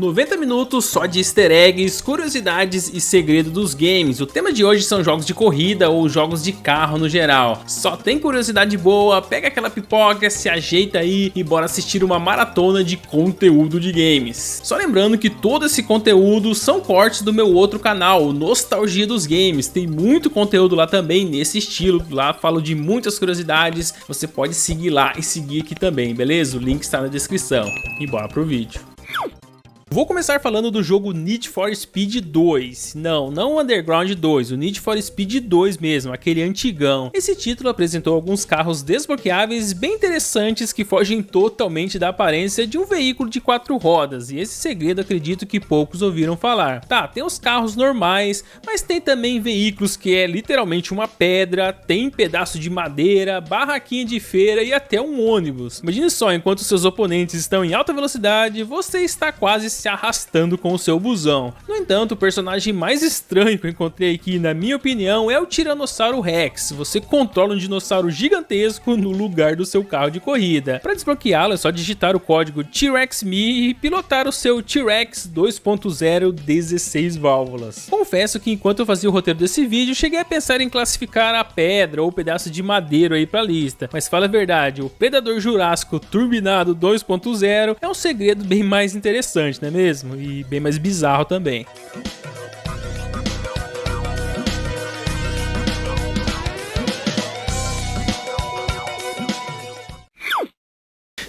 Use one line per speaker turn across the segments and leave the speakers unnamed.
90 minutos só de easter eggs, curiosidades e segredo dos games. O tema de hoje são jogos de corrida ou jogos de carro no geral. Só tem curiosidade boa, pega aquela pipoca, se ajeita aí e bora assistir uma maratona de conteúdo de games. Só lembrando que todo esse conteúdo são cortes do meu outro canal, o Nostalgia dos Games. Tem muito conteúdo lá também nesse estilo, lá falo de muitas curiosidades. Você pode seguir lá e seguir aqui também, beleza? O link está na descrição. E bora pro vídeo. Vou começar falando do jogo Need for Speed 2, não o Underground 2, o Need for Speed 2 mesmo, aquele antigão. Esse título apresentou alguns carros desbloqueáveis bem interessantes que fogem totalmente da aparência de um veículo de 4 rodas, e esse segredo acredito que poucos ouviram falar. Tá, tem os carros normais, mas tem também veículos que é literalmente uma pedra, tem pedaço de madeira, barraquinha de feira e até um ônibus. Imagine só, enquanto seus oponentes estão em alta velocidade, você está quase se arrastando com o seu busão. No entanto, o personagem mais estranho que eu encontrei aqui, na minha opinião, é o Tiranossauro Rex. Você controla um dinossauro gigantesco no lugar do seu carro de corrida. Para desbloqueá-lo é só digitar o código T-Rex-Me e pilotar o seu T-Rex 2.0 16 válvulas. Confesso que enquanto eu fazia o roteiro desse vídeo, cheguei a pensar em classificar a pedra ou pedaço de madeira aí para a lista, mas fala a verdade, o Predador Jurássico Turbinado 2.0 é um segredo bem mais interessante, né mesmo? E bem mais bizarro também.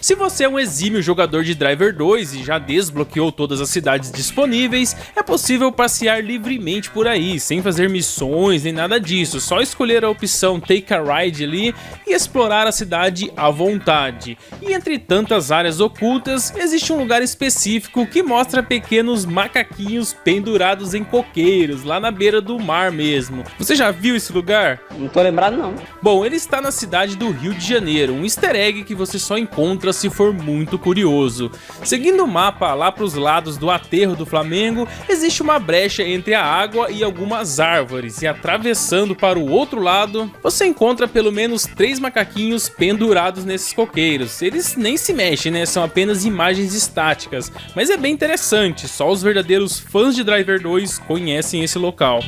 Se você é um exímio jogador de Driver 2 e já desbloqueou todas as cidades disponíveis, é possível passear livremente por aí, sem fazer missões nem nada disso, só escolher a opção Take a Ride ali e explorar a cidade à vontade. E entre tantas áreas ocultas, existe um lugar específico que mostra pequenos macaquinhos pendurados em coqueiros, lá na beira do mar mesmo. Você já viu esse lugar?
Não tô lembrado não.
Bom, ele está na cidade do Rio de Janeiro, um easter egg que você só encontra se for muito curioso. Seguindo o mapa lá para os lados do aterro do Flamengo, existe uma brecha entre a água e algumas árvores, e atravessando para o outro lado, você encontra pelo menos 3 macaquinhos pendurados nesses coqueiros. Eles nem se mexem, né? São apenas imagens estáticas, mas é bem interessante, só os verdadeiros fãs de Driver 2 conhecem esse local.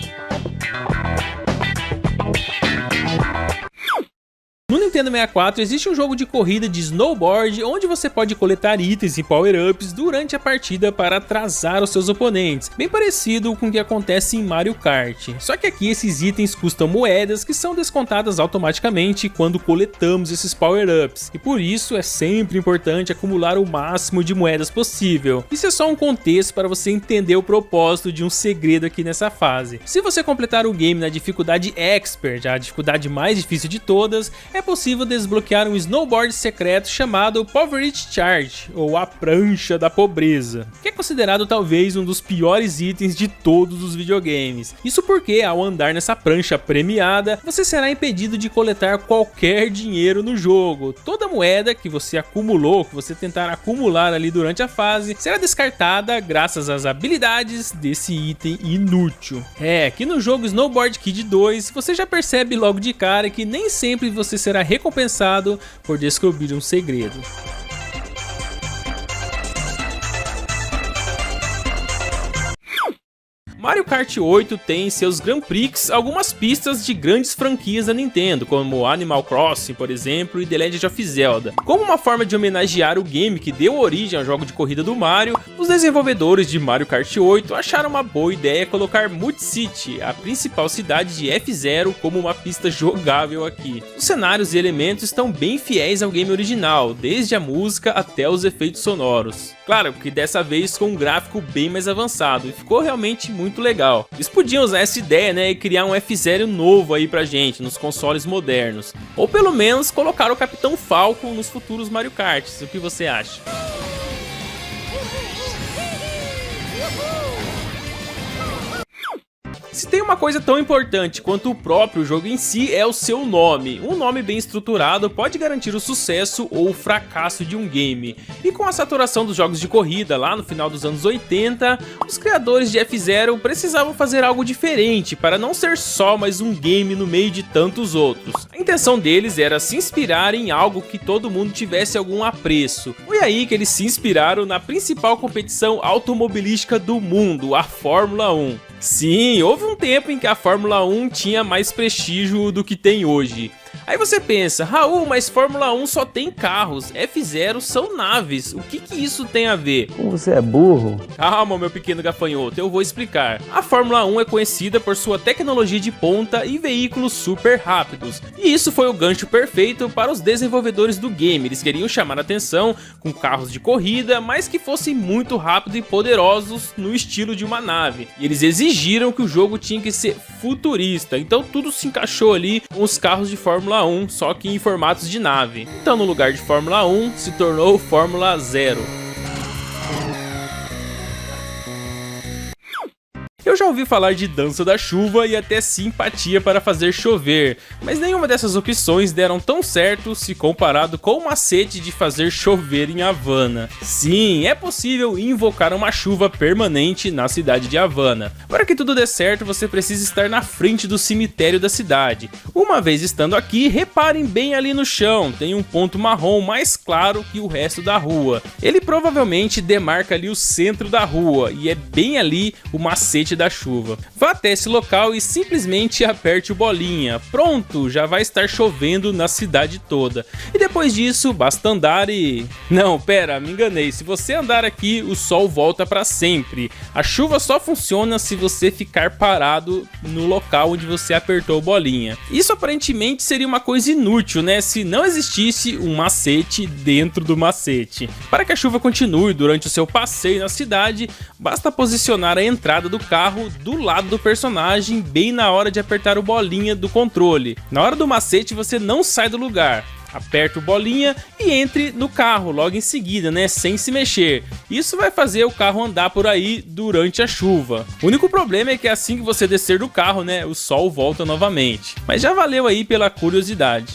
No Nintendo 64 existe um jogo de corrida de snowboard onde você pode coletar itens e power-ups durante a partida para atrasar os seus oponentes, bem parecido com o que acontece em Mario Kart. Só que aqui esses itens custam moedas que são descontadas automaticamente quando coletamos esses power-ups, e por isso é sempre importante acumular o máximo de moedas possível. Isso é só um contexto para você entender o propósito de um segredo aqui nessa fase. Se você completar o game na dificuldade Expert, a dificuldade mais difícil de todas, é possível desbloquear um snowboard secreto chamado Poverty Charge, ou a prancha da pobreza, que é considerado talvez um dos piores itens de todos os videogames. Isso porque, ao andar nessa prancha premiada, você será impedido de coletar qualquer dinheiro no jogo. Toda moeda que você acumulou, que você tentar acumular ali durante a fase, será descartada graças às habilidades desse item inútil. Aqui no jogo Snowboard Kid 2, você já percebe logo de cara que nem sempre você será recompensado por descobrir um segredo. Mario Kart 8 tem em seus Grand Prix algumas pistas de grandes franquias da Nintendo, como Animal Crossing, por exemplo, e The Legend of Zelda. Como uma forma de homenagear o game que deu origem ao jogo de corrida do Mario, os desenvolvedores de Mario Kart 8 acharam uma boa ideia colocar Mud City, a principal cidade de F-Zero, como uma pista jogável aqui. Os cenários e elementos estão bem fiéis ao game original, desde a música até os efeitos sonoros. Claro que dessa vez com um gráfico bem mais avançado, e ficou realmente muito legal. Eles podiam usar essa ideia, né, e criar um F-Zero novo aí pra gente, nos consoles modernos. Ou pelo menos colocar o Capitão Falcon nos futuros Mario Karts. O que você acha? Se tem uma coisa tão importante quanto o próprio jogo em si, é o seu nome. Um nome bem estruturado pode garantir o sucesso ou o fracasso de um game. E com a saturação dos jogos de corrida lá no final dos anos 80, os criadores de F-Zero precisavam fazer algo diferente para não ser só mais um game no meio de tantos outros. A intenção deles era se inspirar em algo que todo mundo tivesse algum apreço. Foi aí que eles se inspiraram na principal competição automobilística do mundo, a Fórmula 1. Sim, houve um tempo em que a Fórmula 1 tinha mais prestígio do que tem hoje. Aí você pensa, Raul, mas Fórmula 1 só tem carros, F-Zero são naves, o que isso tem a ver?
Como você é burro?
Calma, meu pequeno gafanhoto, eu vou explicar. A Fórmula 1 é conhecida por sua tecnologia de ponta e veículos super rápidos. E isso foi o gancho perfeito para os desenvolvedores do game. Eles queriam chamar a atenção com carros de corrida, mas que fossem muito rápidos e poderosos no estilo de uma nave. E eles exigiram que o jogo tinha que ser futurista, então tudo se encaixou ali com os carros de Fórmula 1, só que em formatos de nave. Então no lugar de Fórmula 1 se tornou Fórmula 0. Eu já ouvi falar de dança da chuva e até simpatia para fazer chover, mas nenhuma dessas opções deram tão certo se comparado com o macete de fazer chover em Havana. Sim, é possível invocar uma chuva permanente na cidade de Havana. Para que tudo dê certo, você precisa estar na frente do cemitério da cidade. Uma vez estando aqui, reparem bem ali no chão, tem um ponto marrom mais claro que o resto da rua. Ele provavelmente demarca ali o centro da rua e é bem ali o macete da chuva. Vá até esse local e simplesmente aperte o bolinha. Pronto, já vai estar chovendo na cidade toda. E depois disso, basta andar e... Não, pera, me enganei. Se você andar aqui, o sol volta para sempre. A chuva só funciona se você ficar parado no local onde você apertou bolinha. Isso aparentemente seria uma coisa inútil, né? Se não existisse um macete dentro do macete. Para que a chuva continue durante o seu passeio na cidade, basta posicionar a entrada do carro do lado do personagem bem na hora de apertar o bolinha do controle. Na hora do macete você não sai do lugar. Aperta o bolinha e entre no carro logo em seguida, né, sem se mexer. Isso vai fazer o carro andar por aí durante a chuva. O único problema é que assim que você descer do carro, né, o sol volta novamente. Mas já valeu aí pela curiosidade.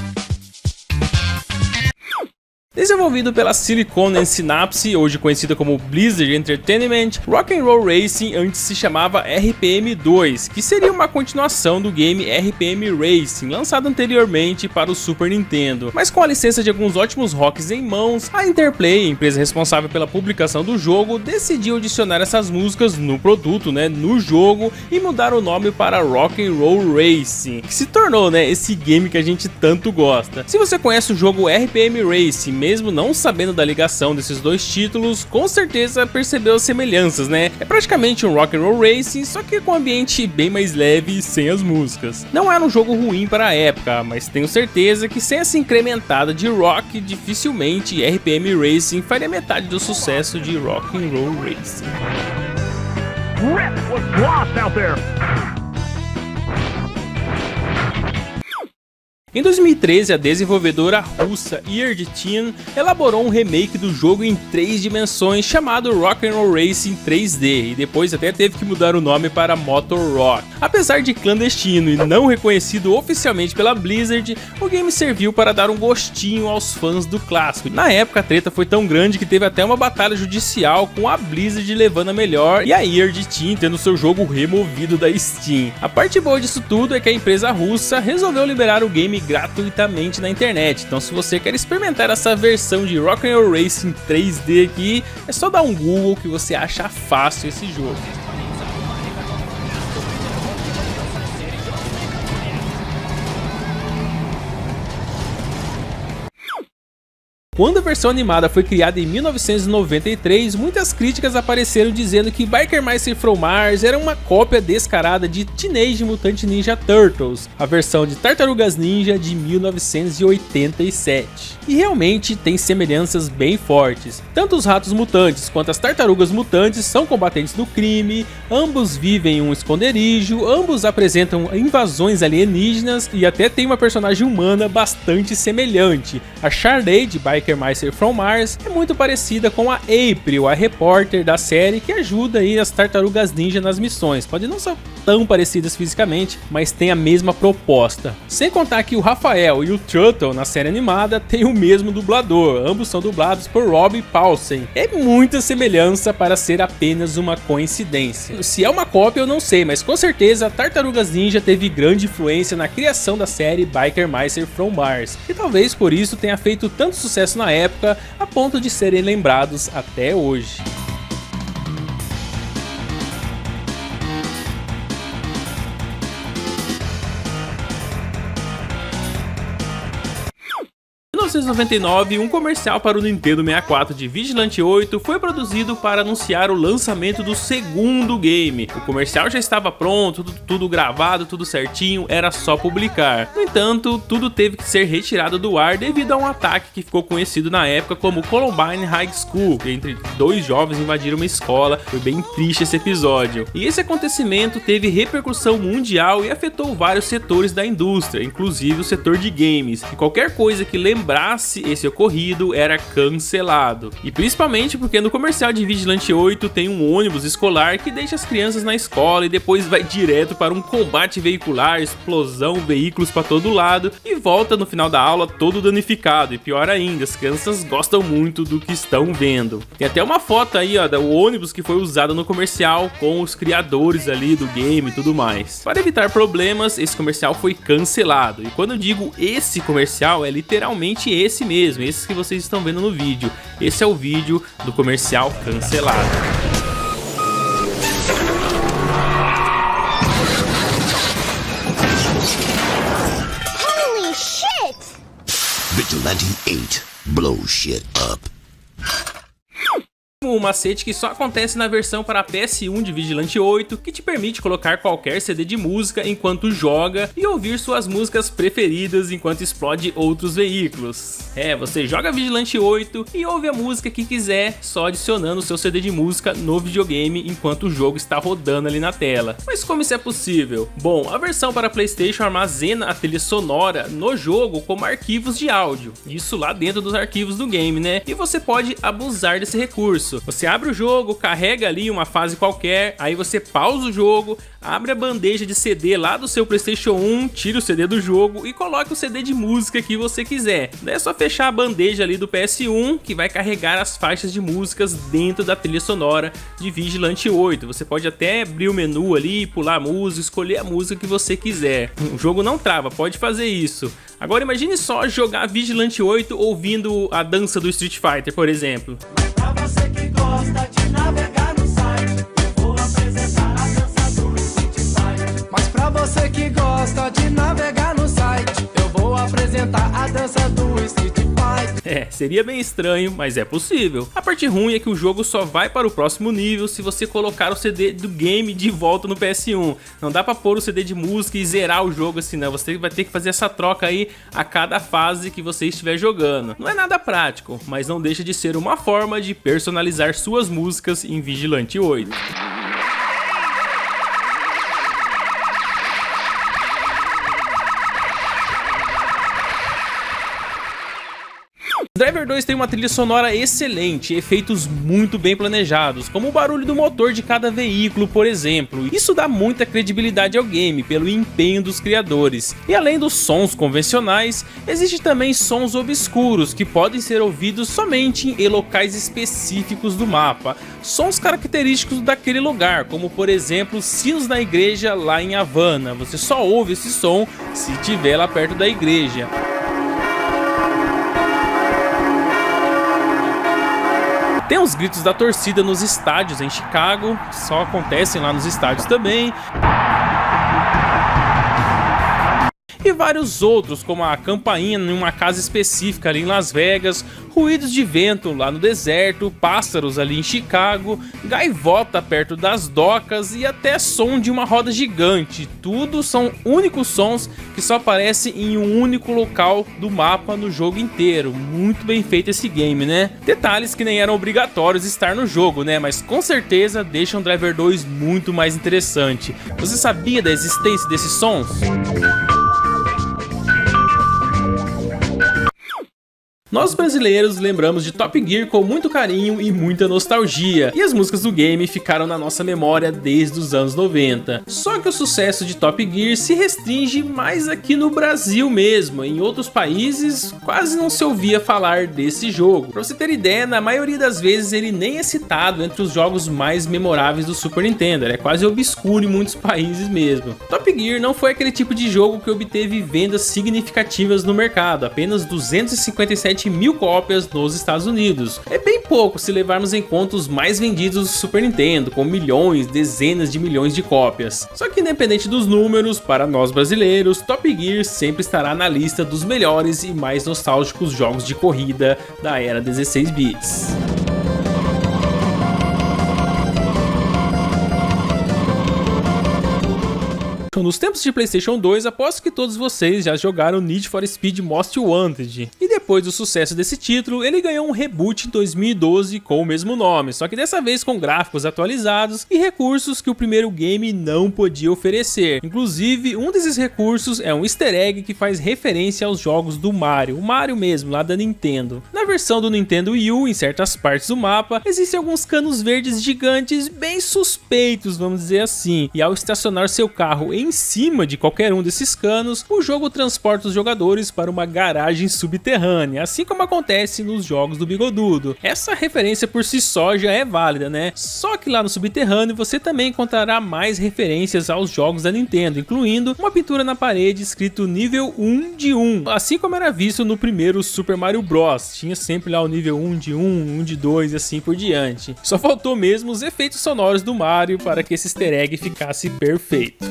Desenvolvido pela Silicon Synapse, hoje conhecida como Blizzard Entertainment, Rock'n'Roll Racing antes se chamava RPM 2, que seria uma continuação do game RPM Racing, lançado anteriormente para o Super Nintendo. Mas com a licença de alguns ótimos rocks em mãos, a Interplay, empresa responsável pela publicação do jogo, decidiu adicionar essas músicas no produto, né, no jogo, e mudar o nome para Rock'n'Roll Racing, que se tornou, né, esse game que a gente tanto gosta. Se você conhece o jogo RPM Racing, mesmo não sabendo da ligação desses dois títulos, com certeza percebeu as semelhanças, né? É praticamente um Rock'n'Roll Racing, só que com um ambiente bem mais leve e sem as músicas. Não era um jogo ruim para a época, mas tenho certeza que sem essa incrementada de rock, dificilmente RPM Racing faria metade do sucesso de Rock'n'Roll Racing. Rip was lost out there. Em 2013, a desenvolvedora russa Earth Team elaborou um remake do jogo em 3 dimensões chamado Rock'n'Roll Racing 3D e depois até teve que mudar o nome para Motor Rock. Apesar de clandestino e não reconhecido oficialmente pela Blizzard, o game serviu para dar um gostinho aos fãs do clássico. Na época a treta foi tão grande que teve até uma batalha judicial com a Blizzard levando a melhor e a Earth Team tendo seu jogo removido da Steam. A parte boa disso tudo é que a empresa russa resolveu liberar o game gratuitamente na internet, então se você quer experimentar essa versão de Rock'n'Roll Racing 3D aqui, é só dar um Google que você acha fácil esse jogo. Quando a versão animada foi criada em 1993, muitas críticas apareceram dizendo que Biker Mice from Mars era uma cópia descarada de Teenage Mutant Ninja Turtles, a versão de Tartarugas Ninja de 1987. E realmente tem semelhanças bem fortes. Tanto os ratos mutantes quanto as tartarugas mutantes são combatentes do crime, ambos vivem em um esconderijo, ambos apresentam invasões alienígenas e até tem uma personagem humana bastante semelhante. A Charade, Biker Biker Mice from Mars é muito parecida com a April, a repórter da série que ajuda aí as Tartarugas Ninja nas missões. Pode não ser tão parecidas fisicamente, mas tem a mesma proposta. Sem contar que o Rafael e o Turtle na série animada tem o mesmo dublador, ambos são dublados por Rob Paulsen. É muita semelhança para ser apenas uma coincidência. Se é uma cópia eu não sei, mas com certeza Tartarugas Ninja teve grande influência na criação da série Biker Mice from Mars, e talvez por isso tenha feito tanto sucesso na época a ponto de serem lembrados até hoje. Em 1999, um comercial para o Nintendo 64 de Vigilante 8 foi produzido para anunciar o lançamento do segundo game. O comercial já estava pronto, tudo gravado, tudo certinho, era só publicar. No entanto, tudo teve que ser retirado do ar devido a um ataque que ficou conhecido na época como Columbine High School, que entre dois jovens invadiram uma escola. Foi bem triste esse episódio. E esse acontecimento teve repercussão mundial e afetou vários setores da indústria, inclusive o setor de games. E qualquer coisa que lembrasse esse ocorrido era cancelado. E principalmente porque no comercial de Vigilante 8 tem um ônibus escolar que deixa as crianças na escola e depois vai direto para um combate veicular, explosão, veículos para todo lado e volta no final da aula todo danificado. E pior ainda, as crianças gostam muito do que estão vendo. Tem até uma foto aí, ó, do ônibus que foi usado no comercial com os criadores ali do game e tudo mais. Para evitar problemas, esse comercial foi cancelado. E quando eu digo esse comercial, é literalmente esse mesmo, esse que vocês estão vendo no vídeo. Esse é o vídeo do comercial cancelado.
Holy shit!
Vigilante 8, blow shit up.
Um macete que só acontece na versão para PS1 de Vigilante 8, que te permite colocar qualquer CD de música enquanto joga e ouvir suas músicas preferidas enquanto explode outros veículos. Você joga Vigilante 8 e ouve a música que quiser, só adicionando o seu CD de música no videogame enquanto o jogo está rodando ali na tela. Mas como isso é possível? Bom, a versão para PlayStation armazena a trilha sonora no jogo como arquivos de áudio, isso lá dentro dos arquivos do game, né? E você pode abusar desse recurso. Você abre o jogo, carrega ali uma fase qualquer, aí você pausa o jogo, abre a bandeja de CD lá do seu PlayStation 1, tira o CD do jogo e coloca o CD de música que você quiser. Daí é só fechar a bandeja ali do PS1 que vai carregar as faixas de músicas dentro da trilha sonora de Vigilante 8. Você pode até abrir o menu ali, pular a música, escolher a música que você quiser. O jogo não trava, pode fazer isso. Agora imagine só jogar Vigilante 8 ouvindo a dança do Street Fighter, por exemplo.
Você que gosta de navegar no site, vou apresentar a dança do Street Fighter. Mas pra você que gosta de navegar no site, eu vou apresentar a dança do Street Fighter.
Seria bem estranho, mas é possível. A parte ruim é que o jogo só vai para o próximo nível se você colocar o CD do game de volta no PS1. Não dá pra pôr o CD de música e zerar o jogo assim, não. Você vai ter que fazer essa troca aí a cada fase que você estiver jogando. Não é nada prático, mas não deixa de ser uma forma de personalizar suas músicas em Vigilante 8. Driver 2 tem uma trilha sonora excelente, efeitos muito bem planejados, como o barulho do motor de cada veículo, por exemplo. Isso dá muita credibilidade ao game, pelo empenho dos criadores. E além dos sons convencionais, existem também sons obscuros, que podem ser ouvidos somente em locais específicos do mapa. Sons característicos daquele lugar, como por exemplo, sinos na igreja lá em Havana. Você só ouve esse som se estiver lá perto da igreja. Tem os gritos da torcida nos estádios em Chicago, só acontecem lá nos estádios também. E vários outros, como a campainha em uma casa específica ali em Las Vegas, ruídos de vento lá no deserto, pássaros ali em Chicago, gaivota perto das docas e até som de uma roda gigante. Tudo são únicos sons que só aparecem em um único local do mapa no jogo inteiro. Muito bem feito esse game, né? Detalhes que nem eram obrigatórios estar no jogo, né? Mas com certeza deixam Driver 2 muito mais interessante. Você sabia da existência desses sons? Nós brasileiros lembramos de Top Gear com muito carinho e muita nostalgia, e as músicas do game ficaram na nossa memória desde os anos 90. Só que o sucesso de Top Gear se restringe mais aqui no Brasil mesmo, em outros países quase não se ouvia falar desse jogo. Pra você ter ideia, na maioria das vezes ele nem é citado entre os jogos mais memoráveis do Super Nintendo, ele é quase obscuro em muitos países mesmo. Top Gear não foi aquele tipo de jogo que obteve vendas significativas no mercado, apenas 257 mil cópias nos Estados Unidos. É bem pouco se levarmos em conta os mais vendidos do Super Nintendo, com milhões, dezenas de milhões de cópias. Só que independente dos números, para nós brasileiros, Top Gear sempre estará na lista dos melhores e mais nostálgicos jogos de corrida da era 16 bits. Nos tempos de PlayStation 2, aposto que todos vocês já jogaram Need for Speed Most Wanted. E depois do sucesso desse título, ele ganhou um reboot em 2012 com o mesmo nome, só que dessa vez com gráficos atualizados e recursos que o primeiro game não podia oferecer. Inclusive, um desses recursos é um easter egg que faz referência aos jogos do Mario, o Mario mesmo, lá da Nintendo. Na versão do Nintendo Wii U, em certas partes do mapa, existem alguns canos verdes gigantes bem suspeitos, vamos dizer assim, e ao estacionar seu carro em cima de qualquer um desses canos, o jogo transporta os jogadores para uma garagem subterrânea, assim como acontece nos jogos do Bigodudo. Essa referência por si só já é válida, né? Só que lá no subterrâneo você também encontrará mais referências aos jogos da Nintendo, incluindo uma pintura na parede escrito nível 1 de 1, assim como era visto no primeiro Super Mario Bros. Tinha sempre lá o nível 1 de 1, 1 de 2 e assim por diante. Só faltou mesmo os efeitos sonoros do Mario para que esse easter egg ficasse perfeito.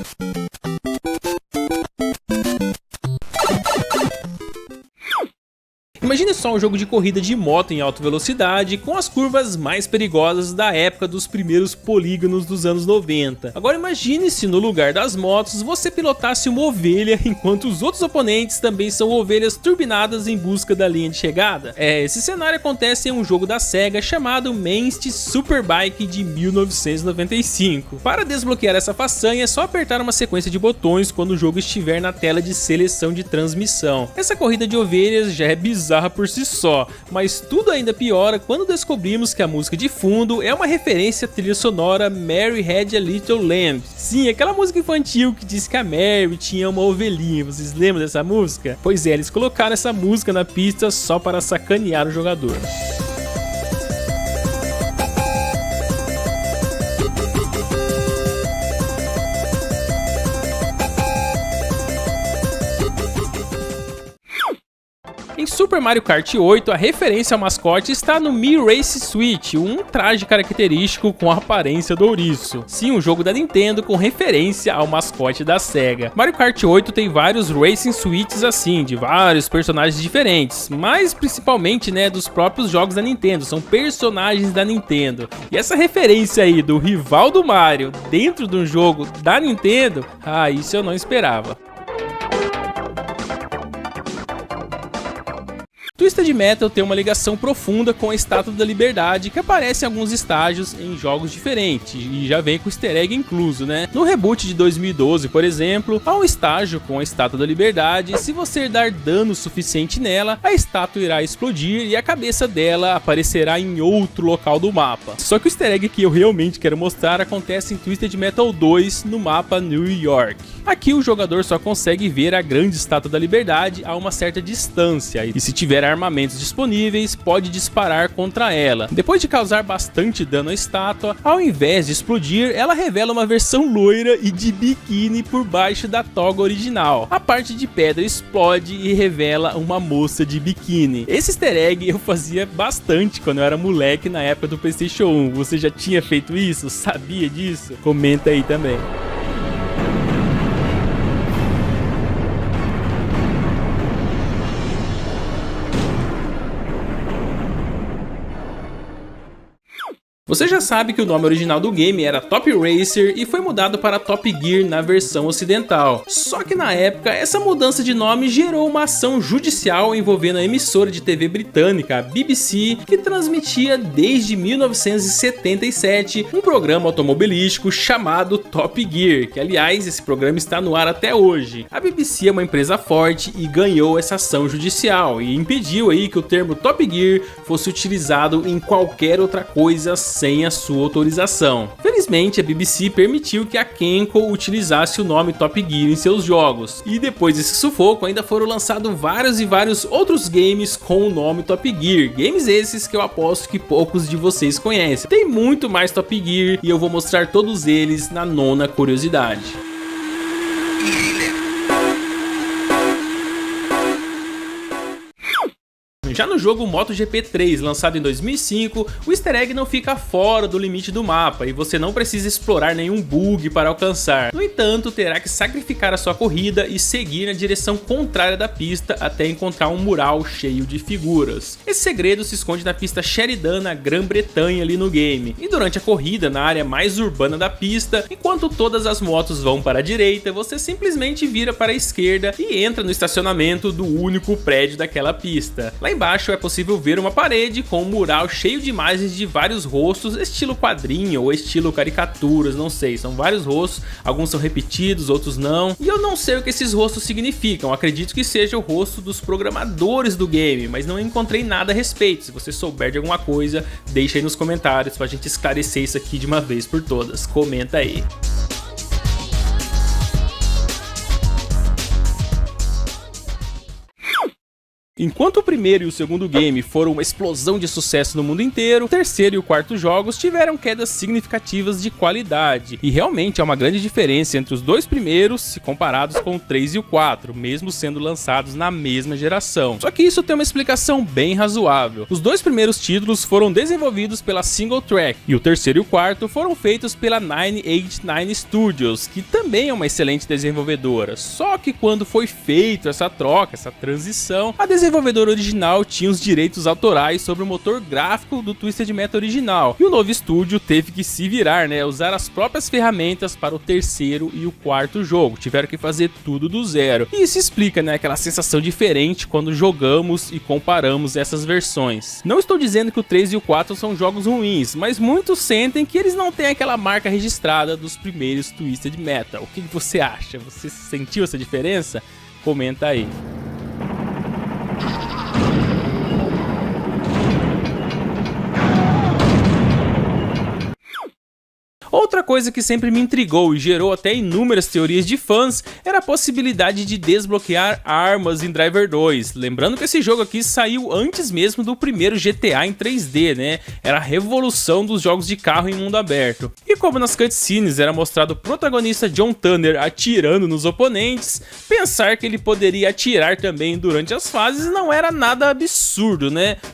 Imagine só um jogo de corrida de moto em alta velocidade com as curvas mais perigosas da época dos primeiros polígonos dos anos 90. Agora imagine se no lugar das motos você pilotasse uma ovelha enquanto os outros oponentes também são ovelhas turbinadas em busca da linha de chegada. Esse cenário acontece em um jogo da Sega chamado Manst Superbike de 1995. Para desbloquear essa façanha é só apertar uma sequência de botões quando o jogo estiver na tela de seleção de transmissão. Essa corrida de ovelhas já é bizarra por si só, mas tudo ainda piora quando descobrimos que a música de fundo é uma referência à trilha sonora Mary Had a Little Lamb. Sim, aquela música infantil que diz que a Mary tinha uma ovelhinha, vocês lembram dessa música? Pois é, eles colocaram essa música na pista só para sacanear o jogador. Em Super Mario Kart 8, a referência ao mascote está no Mi Race Suit, um traje característico com a aparência do ouriço. Sim, um jogo da Nintendo com referência ao mascote da Sega. Mario Kart 8 tem vários Racing Suites assim, de vários personagens diferentes, mas principalmente, né, dos próprios jogos da Nintendo, são personagens da Nintendo. E essa referência aí do rival do Mario dentro de um jogo da Nintendo, isso eu não esperava. Twisted Metal tem uma ligação profunda com a Estátua da Liberdade que aparece em alguns estágios em jogos diferentes e já vem com easter egg incluso, né? No reboot de 2012, por exemplo, há um estágio com a Estátua da Liberdade e se você dar dano suficiente nela, a estátua irá explodir e a cabeça dela aparecerá em outro local do mapa. Só que o easter egg que eu realmente quero mostrar acontece em Twisted Metal 2 no mapa New York. Aqui o jogador só consegue ver a grande Estátua da Liberdade a uma certa distância e se tiver armamentos disponíveis, pode disparar contra ela. Depois de causar bastante dano à estátua, ao invés de explodir, ela revela uma versão loira e de biquíni por baixo da toga original. A parte de pedra explode e revela uma moça de biquíni. Esse easter egg eu fazia bastante quando eu era moleque na época do PlayStation 1. Você já tinha feito isso? Sabia disso? Comenta aí também. Você já sabe que o nome original do game era Top Racer e foi mudado para Top Gear na versão ocidental. Só que na época, essa mudança de nome gerou uma ação judicial envolvendo a emissora de TV britânica, a BBC, que transmitia desde 1977 um programa automobilístico chamado Top Gear, que aliás esse programa está no ar até hoje. A BBC é uma empresa forte e ganhou essa ação judicial e impediu aí que o termo Top Gear fosse utilizado em qualquer outra coisa sem a sua autorização. Felizmente a BBC permitiu que a Kenco utilizasse o nome Top Gear em seus jogos, e depois desse sufoco ainda foram lançados vários outros games com o nome Top Gear, games esses que eu aposto que poucos de vocês conhecem. Tem muito mais Top Gear e eu vou mostrar todos eles na nona curiosidade. Já no jogo MotoGP 3, lançado em 2005, o easter egg não fica fora do limite do mapa e você não precisa explorar nenhum bug para alcançar. No entanto, terá que sacrificar a sua corrida e seguir na direção contrária da pista até encontrar um mural cheio de figuras. Esse segredo se esconde na pista Sheridan, na Grã-Bretanha ali no game. E durante a corrida, na área mais urbana da pista, enquanto todas as motos vão para a direita, você simplesmente vira para a esquerda e entra no estacionamento do único prédio daquela pista. Lá embaixo é possível ver uma parede com um mural cheio de imagens de vários rostos, estilo quadrinho ou estilo caricaturas, não sei, são vários rostos, alguns são repetidos, outros não, e eu não sei o que esses rostos significam, acredito que seja o rosto dos programadores do game, mas não encontrei nada a respeito. Se você souber de alguma coisa, deixa aí nos comentários pra gente esclarecer isso aqui de uma vez por todas, comenta aí. Enquanto o primeiro e o segundo game foram uma explosão de sucesso no mundo inteiro, o terceiro e o quarto jogos tiveram quedas significativas de qualidade, e realmente há uma grande diferença entre os dois primeiros se comparados com o 3 e o 4, mesmo sendo lançados na mesma geração. Só que isso tem uma explicação bem razoável. Os dois primeiros títulos foram desenvolvidos pela Single Track, e o terceiro e o quarto foram feitos pela 989 Studios, que também é uma excelente desenvolvedora. Só que quando foi feita essa troca, essa transição, a desenvolvedor original tinha os direitos autorais sobre o motor gráfico do Twisted Metal original, e o novo estúdio teve que se virar, usar as próprias ferramentas para o terceiro e o quarto jogo, tiveram que fazer tudo do zero. E isso explica, aquela sensação diferente quando jogamos e comparamos essas versões. Não estou dizendo que o 3 e o 4 são jogos ruins, mas muitos sentem que eles não têm aquela marca registrada dos primeiros Twisted Metal. O que você acha? Você sentiu essa diferença? Comenta aí. Outra coisa que sempre me intrigou e gerou até inúmeras teorias de fãs era a possibilidade de desbloquear armas em Driver 2. Lembrando que esse jogo aqui saiu antes mesmo do primeiro GTA em 3D, Era a revolução dos jogos de carro em mundo aberto. E como nas cutscenes era mostrado o protagonista John Tanner atirando nos oponentes, pensar que ele poderia atirar também durante as fases não era nada absurdo,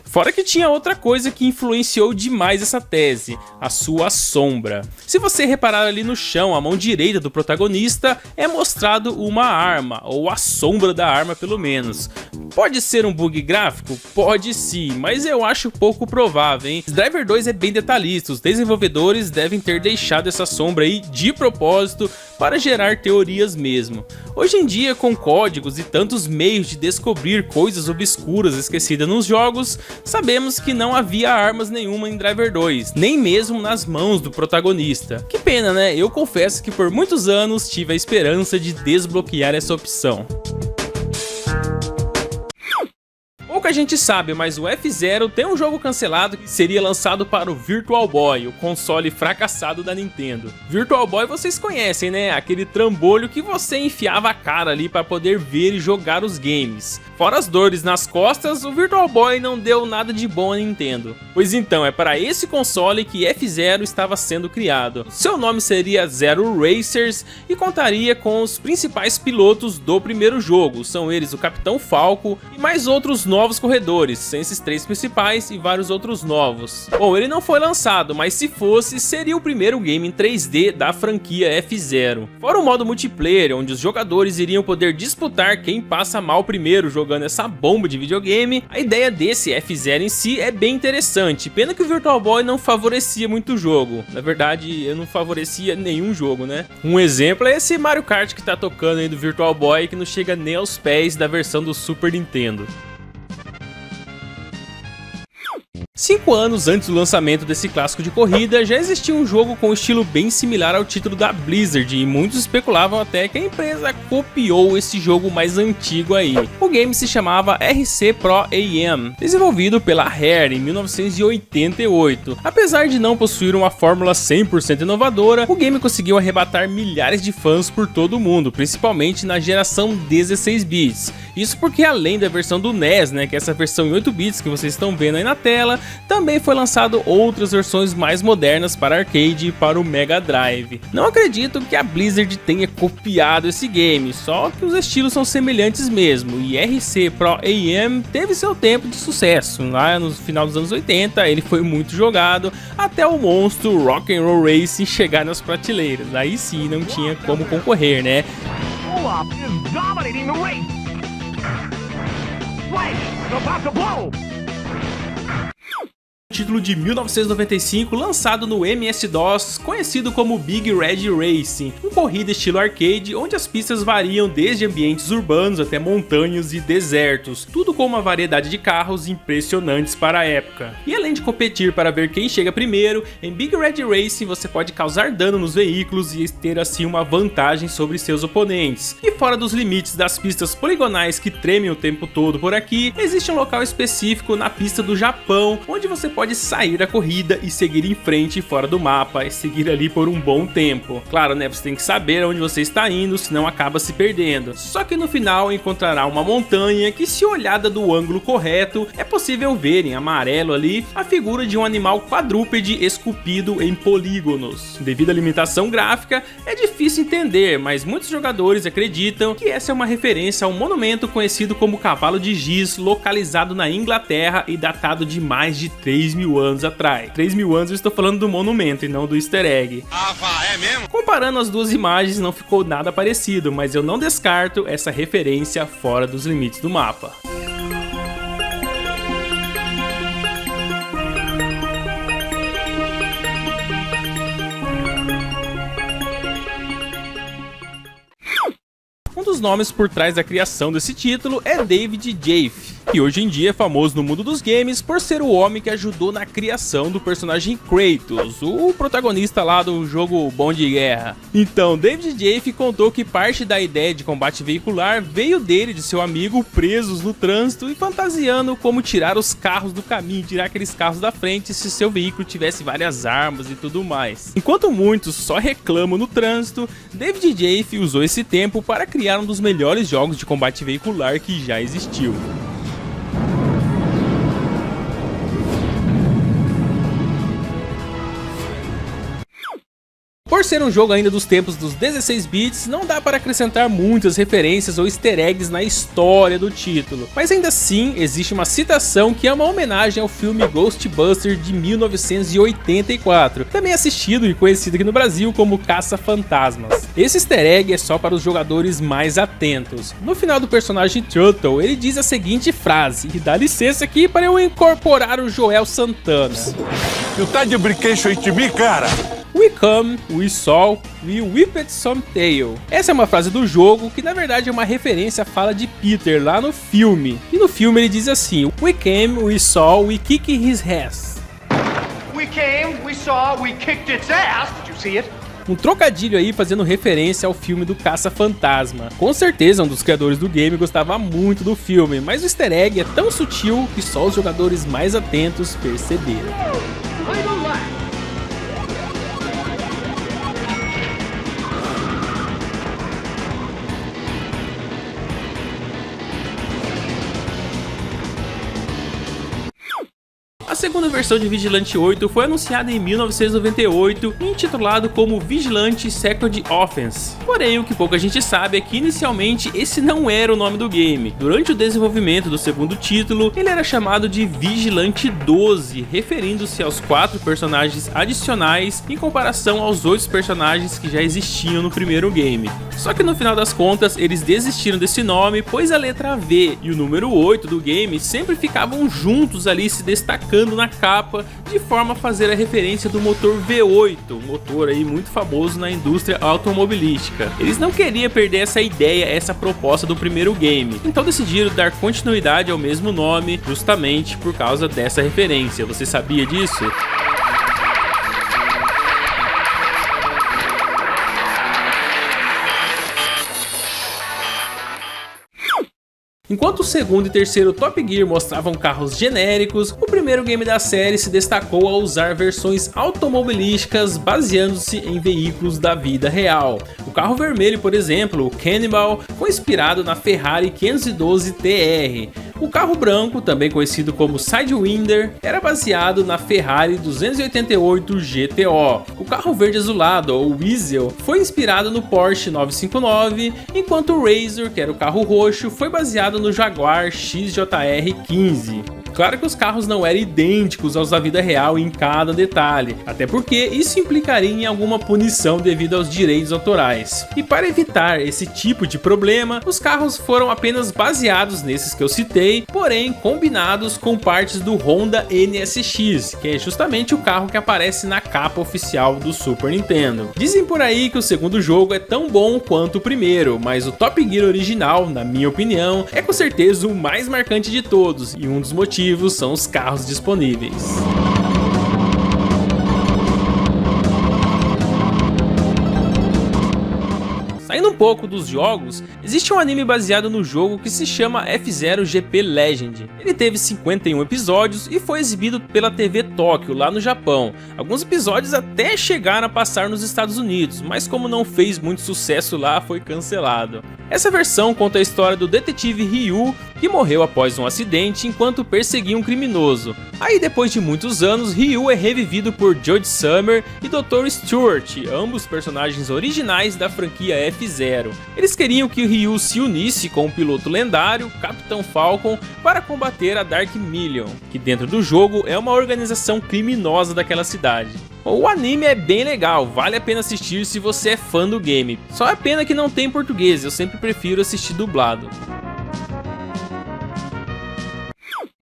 Fora que tinha outra coisa que influenciou demais essa tese, a sua sombra. Se você reparar ali no chão, a mão direita do protagonista é mostrado uma arma, ou a sombra da arma pelo menos. Pode ser um bug gráfico? Pode sim, mas eu acho pouco provável, hein? Driver 2 é bem detalhista, os desenvolvedores devem ter deixado essa sombra aí de propósito para gerar teorias mesmo. Hoje em dia, com códigos e tantos meios de descobrir coisas obscuras esquecidas nos jogos, sabemos que não havia armas nenhuma em Driver 2, nem mesmo nas mãos do protagonista. Que pena, Eu confesso que por muitos anos tive a esperança de desbloquear essa opção. Pouca gente sabe, mas o F-Zero tem um jogo cancelado que seria lançado para o Virtual Boy, o console fracassado da Nintendo. Virtual Boy vocês conhecem, Aquele trambolho que você enfiava a cara ali para poder ver e jogar os games. Fora as dores nas costas, o Virtual Boy não deu nada de bom à Nintendo. Pois então, é para esse console que F-Zero estava sendo criado. Seu nome seria Zero Racers e contaria com os principais pilotos do primeiro jogo. São eles o Capitão Falco e mais outros novos corredores, sem esses 3 principais e vários outros novos. Bom, ele não foi lançado, mas se fosse, seria o primeiro game em 3D da franquia F-Zero. Fora o modo multiplayer, onde os jogadores iriam poder disputar quem passa mal primeiro jogando essa bomba de videogame, a ideia desse F-Zero em si é bem interessante. Pena que o Virtual Boy não favorecia muito o jogo. Na verdade, eu não favorecia nenhum jogo, né? Um exemplo é esse Mario Kart que tá tocando aí do Virtual Boy, que não chega nem aos pés da versão do Super Nintendo. 5 anos antes do lançamento desse clássico de corrida, já existia um jogo com um estilo bem similar ao título da Blizzard, e muitos especulavam até que a empresa copiou esse jogo mais antigo aí. O game se chamava RC Pro AM, desenvolvido pela Rare em 1988. Apesar de não possuir uma fórmula 100% inovadora, o game conseguiu arrebatar milhares de fãs por todo o mundo, principalmente na geração 16 bits. Isso porque além da versão do NES, que é essa versão em 8 bits que vocês estão vendo aí na tela, também foi lançado outras versões mais modernas para arcade e para o Mega Drive. Não acredito que a Blizzard tenha copiado esse game, só que os estilos são semelhantes mesmo, e RC Pro AM teve seu tempo de sucesso. Lá no final dos anos 80 ele foi muito jogado, até o monstro Rock'n'Roll Racing chegar nas prateleiras. Aí sim não tinha como concorrer, né? Título de 1995, lançado no MS-DOS, conhecido como Big Red Racing, uma corrida estilo arcade, onde as pistas variam desde ambientes urbanos até montanhas e desertos, tudo com uma variedade de carros impressionantes para a época. E além de competir para ver quem chega primeiro, em Big Red Racing você pode causar dano nos veículos e ter assim uma vantagem sobre seus oponentes. E fora dos limites das pistas poligonais que tremem o tempo todo por aqui, existe um local específico na pista do Japão, onde você pode sair da corrida e seguir em frente fora do mapa e seguir ali por um bom tempo. Claro, você tem que saber onde você está indo, senão acaba se perdendo. Só que no final encontrará uma montanha que, se olhada do ângulo correto, é possível ver em amarelo ali a figura de um animal quadrúpede esculpido em polígonos. Devido à limitação gráfica, é difícil entender, mas muitos jogadores acreditam que essa é uma referência a um monumento conhecido como Cavalo de Giz, localizado na Inglaterra e datado de mais de 3.000 anos atrás. 3.000 anos eu estou falando do monumento e não do easter egg. É mesmo? Comparando as duas imagens não ficou nada parecido, mas eu não descarto essa referência fora dos limites do mapa. Um dos nomes por trás da criação desse título é David Jaffe, que hoje em dia é famoso no mundo dos games por ser o homem que ajudou na criação do personagem Kratos, o protagonista lá do jogo Bom de Guerra. Então, David Jaffe contou que parte da ideia de combate veicular veio dele e de seu amigo presos no trânsito e fantasiando como tirar os carros do caminho, tirar aqueles carros da frente se seu veículo tivesse várias armas e tudo mais. Enquanto muitos só reclamam no trânsito, David Jaffe usou esse tempo para criar um dos melhores jogos de combate veicular que já existiu. Por ser um jogo ainda dos tempos dos 16 bits, não dá para acrescentar muitas referências ou easter eggs na história do título, mas ainda assim existe uma citação que é uma homenagem ao filme Ghostbusters de 1984, também assistido e conhecido aqui no Brasil como Caça-Fantasmas. Esse easter egg é só para os jogadores mais atentos. No final do personagem Turtle, ele diz a seguinte frase, e dá licença aqui para eu incorporar o Joel Santana.
Tu tá de brinquedo aí de mim, cara?
We come, we saw, we whipped some tail. Essa é uma frase do jogo que na verdade é uma referência à fala de Peter lá no filme. E no filme ele diz assim: We came, we saw, we kicked his ass.
We came, we saw, we kicked its ass. Did you see it?
Um trocadilho aí fazendo referência ao filme do Caça-Fantasma. Com certeza um dos criadores do game gostava muito do filme, mas o easter egg é tão sutil que só os jogadores mais atentos perceberam. A segunda versão de Vigilante 8 foi anunciada em 1998 e intitulado como Vigilante Second Offense. Porém, o que pouca gente sabe é que inicialmente esse não era o nome do game. Durante o desenvolvimento do segundo título, ele era chamado de Vigilante 12, referindo-se aos 4 personagens adicionais em comparação aos 8 personagens que já existiam no primeiro game. Só que no final das contas, eles desistiram desse nome, pois a letra V e o número 8 do game sempre ficavam juntos ali, se destacando na capa, de forma a fazer a referência do motor V8, um motor aí muito famoso na indústria automobilística. Eles não queriam perder essa ideia, essa proposta do primeiro game, então decidiram dar continuidade ao mesmo nome, justamente por causa dessa referência. Você sabia disso? Enquanto o segundo e terceiro Top Gear mostravam carros genéricos, o primeiro game da série se destacou ao usar versões automobilísticas baseando-se em veículos da vida real. O carro vermelho, por exemplo, o Cannibal, foi inspirado na Ferrari 512 TR. O carro branco, também conhecido como Sidewinder, era baseado na Ferrari 288 GTO. O carro verde azulado, ou Weasel, foi inspirado no Porsche 959, enquanto o Razor, que era o carro roxo, foi baseado no Jaguar XJR 15. Claro que os carros não eram idênticos aos da vida real em cada detalhe, até porque isso implicaria em alguma punição devido aos direitos autorais. E para evitar esse tipo de problema, os carros foram apenas baseados nesses que eu citei, porém combinados com partes do Honda NSX, que é justamente o carro que aparece na capa oficial do Super Nintendo. Dizem por aí que o segundo jogo é tão bom quanto o primeiro, mas o Top Gear original, na minha opinião, é com certeza o mais marcante de todos, e um dos motivos são os carros disponíveis. Saindo um pouco dos jogos, existe um anime baseado no jogo que se chama F-Zero GP Legend. Ele teve 51 episódios e foi exibido pela TV Tóquio, lá no Japão. Alguns episódios até chegaram a passar nos Estados Unidos, mas como não fez muito sucesso lá, foi cancelado. Essa versão conta a história do detetive Ryu, que morreu após um acidente enquanto perseguia um criminoso. Aí depois de muitos anos, Ryu é revivido por Judge Summer e Dr. Stewart, ambos personagens originais da franquia F-Zero. Eles queriam que Ryu se unisse com o piloto lendário, Capitão Falcon, para combater a Dark Million, que dentro do jogo é uma organização criminosa daquela cidade. O anime é bem legal, vale a pena assistir se você é fã do game. Só é pena que não tem português, eu sempre prefiro assistir dublado.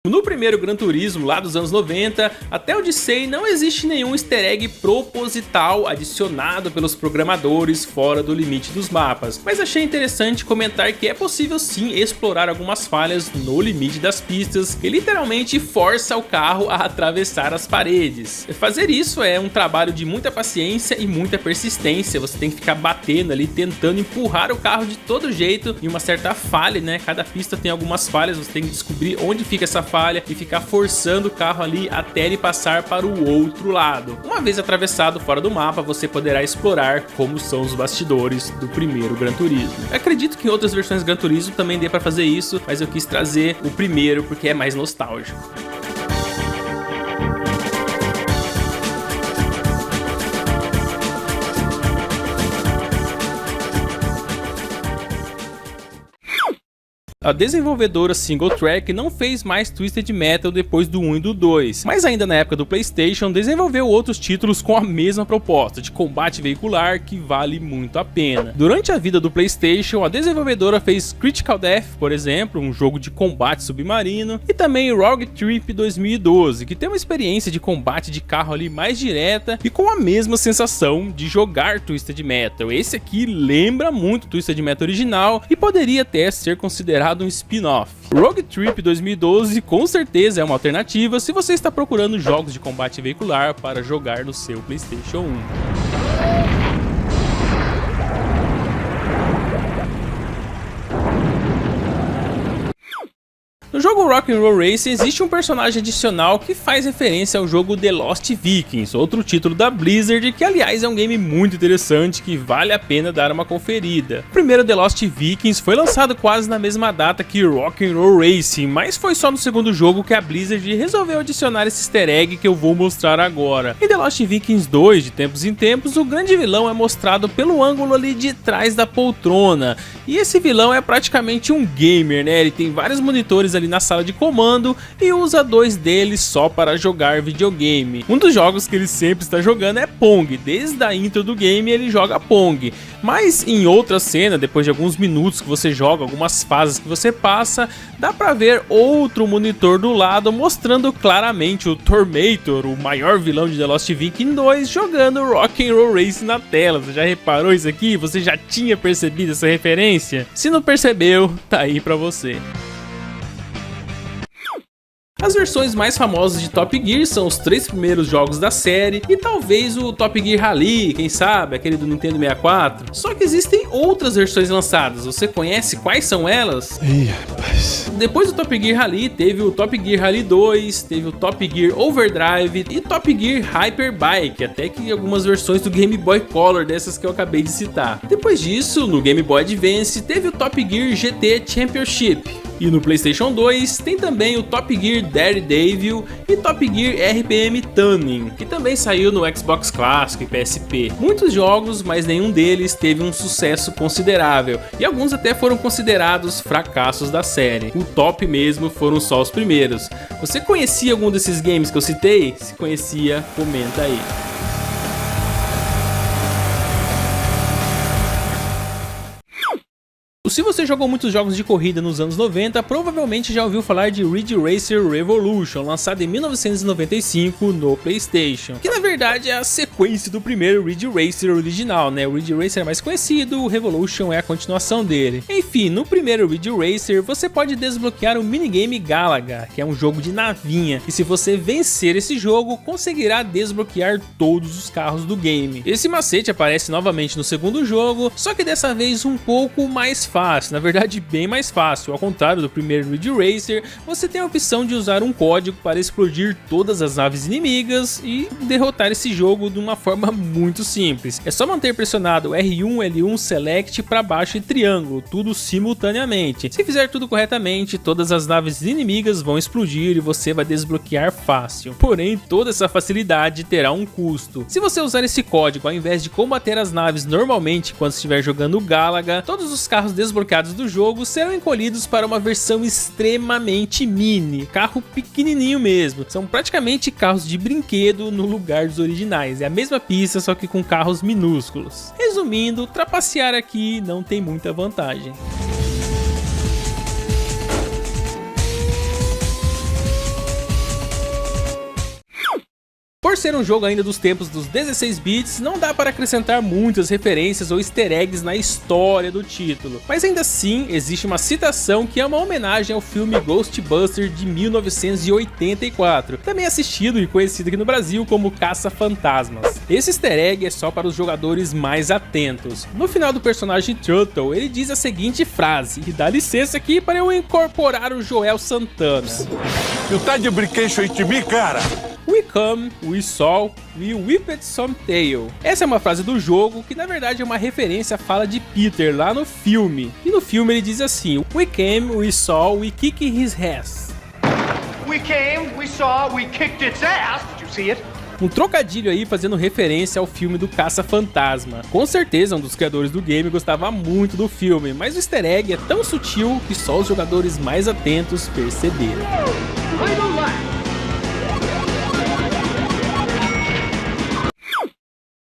No primeiro Gran Turismo, lá dos anos 90, até onde sei, não existe nenhum easter egg proposital adicionado pelos programadores fora do limite dos mapas, mas achei interessante comentar que é possível sim explorar algumas falhas no limite das pistas, que literalmente força o carro a atravessar as paredes. Fazer isso é um trabalho de muita paciência e muita persistência, você tem que ficar batendo ali, tentando empurrar o carro de todo jeito em uma certa falha, né? Cada pista tem algumas falhas, você tem que descobrir onde fica essa falha e ficar forçando o carro ali até ele passar para o outro lado. Uma vez atravessado fora do mapa, você poderá explorar como são os bastidores do primeiro Gran Turismo. Eu acredito que em outras versões Gran Turismo também dê para fazer isso, mas eu quis trazer o primeiro porque é mais nostálgico. A desenvolvedora Single Track não fez mais Twisted Metal depois do 1 e do 2, mas ainda na época do PlayStation desenvolveu outros títulos com a mesma proposta de combate veicular que vale muito a pena. Durante a vida do PlayStation, a desenvolvedora fez Critical Death, por exemplo, um jogo de combate submarino, e também Rogue Trip 2012, que tem uma experiência de combate de carro ali mais direta e com a mesma sensação de jogar Twisted Metal. Esse aqui lembra muito o Twisted Metal original e poderia até ser considerado um spin-off. Rogue Trip 2012 com certeza é uma alternativa se você está procurando jogos de combate veicular para jogar no seu PlayStation 1. No jogo Rock'n'Roll Racing existe um personagem adicional que faz referência ao jogo The Lost Vikings, outro título da Blizzard, que aliás é um game muito interessante que vale a pena dar uma conferida. O primeiro The Lost Vikings foi lançado quase na mesma data que Rock'n'Roll Racing, mas foi só no segundo jogo que a Blizzard resolveu adicionar esse easter egg que eu vou mostrar agora. Em The Lost Vikings 2, de tempos em tempos, o grande vilão é mostrado pelo ângulo ali de trás da poltrona, e esse vilão é praticamente um gamer, né? Ele tem vários monitores ali na sala de comando e usa 2 deles só para jogar videogame. Um dos jogos que ele sempre está jogando é Pong, desde a intro do game ele joga Pong, mas em outra cena, depois de alguns minutos que você joga, algumas fases que você passa, dá pra ver outro monitor do lado mostrando claramente o Tormator, o maior vilão de The Lost Vikings 2, jogando Rock'n'Roll Racing na tela. Você já reparou isso aqui? Você já tinha percebido essa referência? Se não percebeu, tá aí pra você. As versões mais famosas de Top Gear são os 3 primeiros jogos da série e talvez o Top Gear Rally, quem sabe, aquele do Nintendo 64. Só que existem outras versões lançadas, você conhece quais são elas? Ih, rapaz. Depois do Top Gear Rally teve o Top Gear Rally 2, teve o Top Gear Overdrive e Top Gear Hyperbike, até que algumas versões do Game Boy Color dessas que eu acabei de citar. Depois disso, no Game Boy Advance teve o Top Gear GT Championship. E no PlayStation 2 tem também o Top Gear Daredevil e Top Gear RPM Tuning, que também saiu no Xbox Clássico e PSP. Muitos jogos, mas nenhum deles teve um sucesso considerável, e alguns até foram considerados fracassos da série. O top mesmo foram só os primeiros. Você conhecia algum desses games que eu citei? Se conhecia, comenta aí. Se você jogou muitos jogos de corrida nos anos 90, provavelmente já ouviu falar de Ridge Racer Revolution, lançado em 1995 no PlayStation, que na verdade é a sequência do primeiro Ridge Racer original, né? O Ridge Racer é mais conhecido, o Revolution é a continuação dele. Enfim, no primeiro Ridge Racer você pode desbloquear o minigame Galaga, que é um jogo de navinha, e se você vencer esse jogo, conseguirá desbloquear todos os carros do game. Esse macete aparece novamente no segundo jogo, só que dessa vez um pouco mais fácil, na verdade bem mais fácil. Ao contrário do primeiro Ridge Racer, você tem a opção de usar um código para explodir todas as naves inimigas e derrotar esse jogo de uma forma muito simples. É só manter pressionado R1, L1, Select para baixo e triângulo, tudo simultaneamente. Se fizer tudo corretamente, todas as naves inimigas vão explodir e você vai desbloquear fácil. Porém, toda essa facilidade terá um custo. Se você usar esse código ao invés de combater as naves normalmente quando estiver jogando Galaga, todos os carros desbloqueados do jogo serão encolhidos para uma versão extremamente mini, carro pequenininho mesmo. São praticamente carros de brinquedo no lugar dos originais. É a mesma pista, só que com carros minúsculos. Resumindo, trapacear aqui não tem muita vantagem. Por ser um jogo ainda dos tempos dos 16 bits, não dá para acrescentar muitas referências ou easter eggs na história do título, mas ainda assim existe uma citação que é uma homenagem ao filme Ghostbusters de 1984, também assistido e conhecido aqui no Brasil como Caça-Fantasmas. Esse easter egg é só para os jogadores mais atentos. No final do personagem Turtle, ele diz a seguinte frase, e dá licença aqui para eu incorporar o Joel Santana.
Tu tá de brinquedo de mim, cara?
We come, we saw, we whipped some tail. Essa é uma frase do jogo que na verdade é uma referência à fala de Peter lá no filme. E no filme ele diz assim: We came, we saw, we kicked his ass.
We came, we saw, we kicked its ass. Did you see it?
Um trocadilho aí fazendo referência ao filme do Caça-Fantasma. Com certeza um dos criadores do game gostava muito do filme, mas o easter egg é tão sutil que só os jogadores mais atentos perceberam.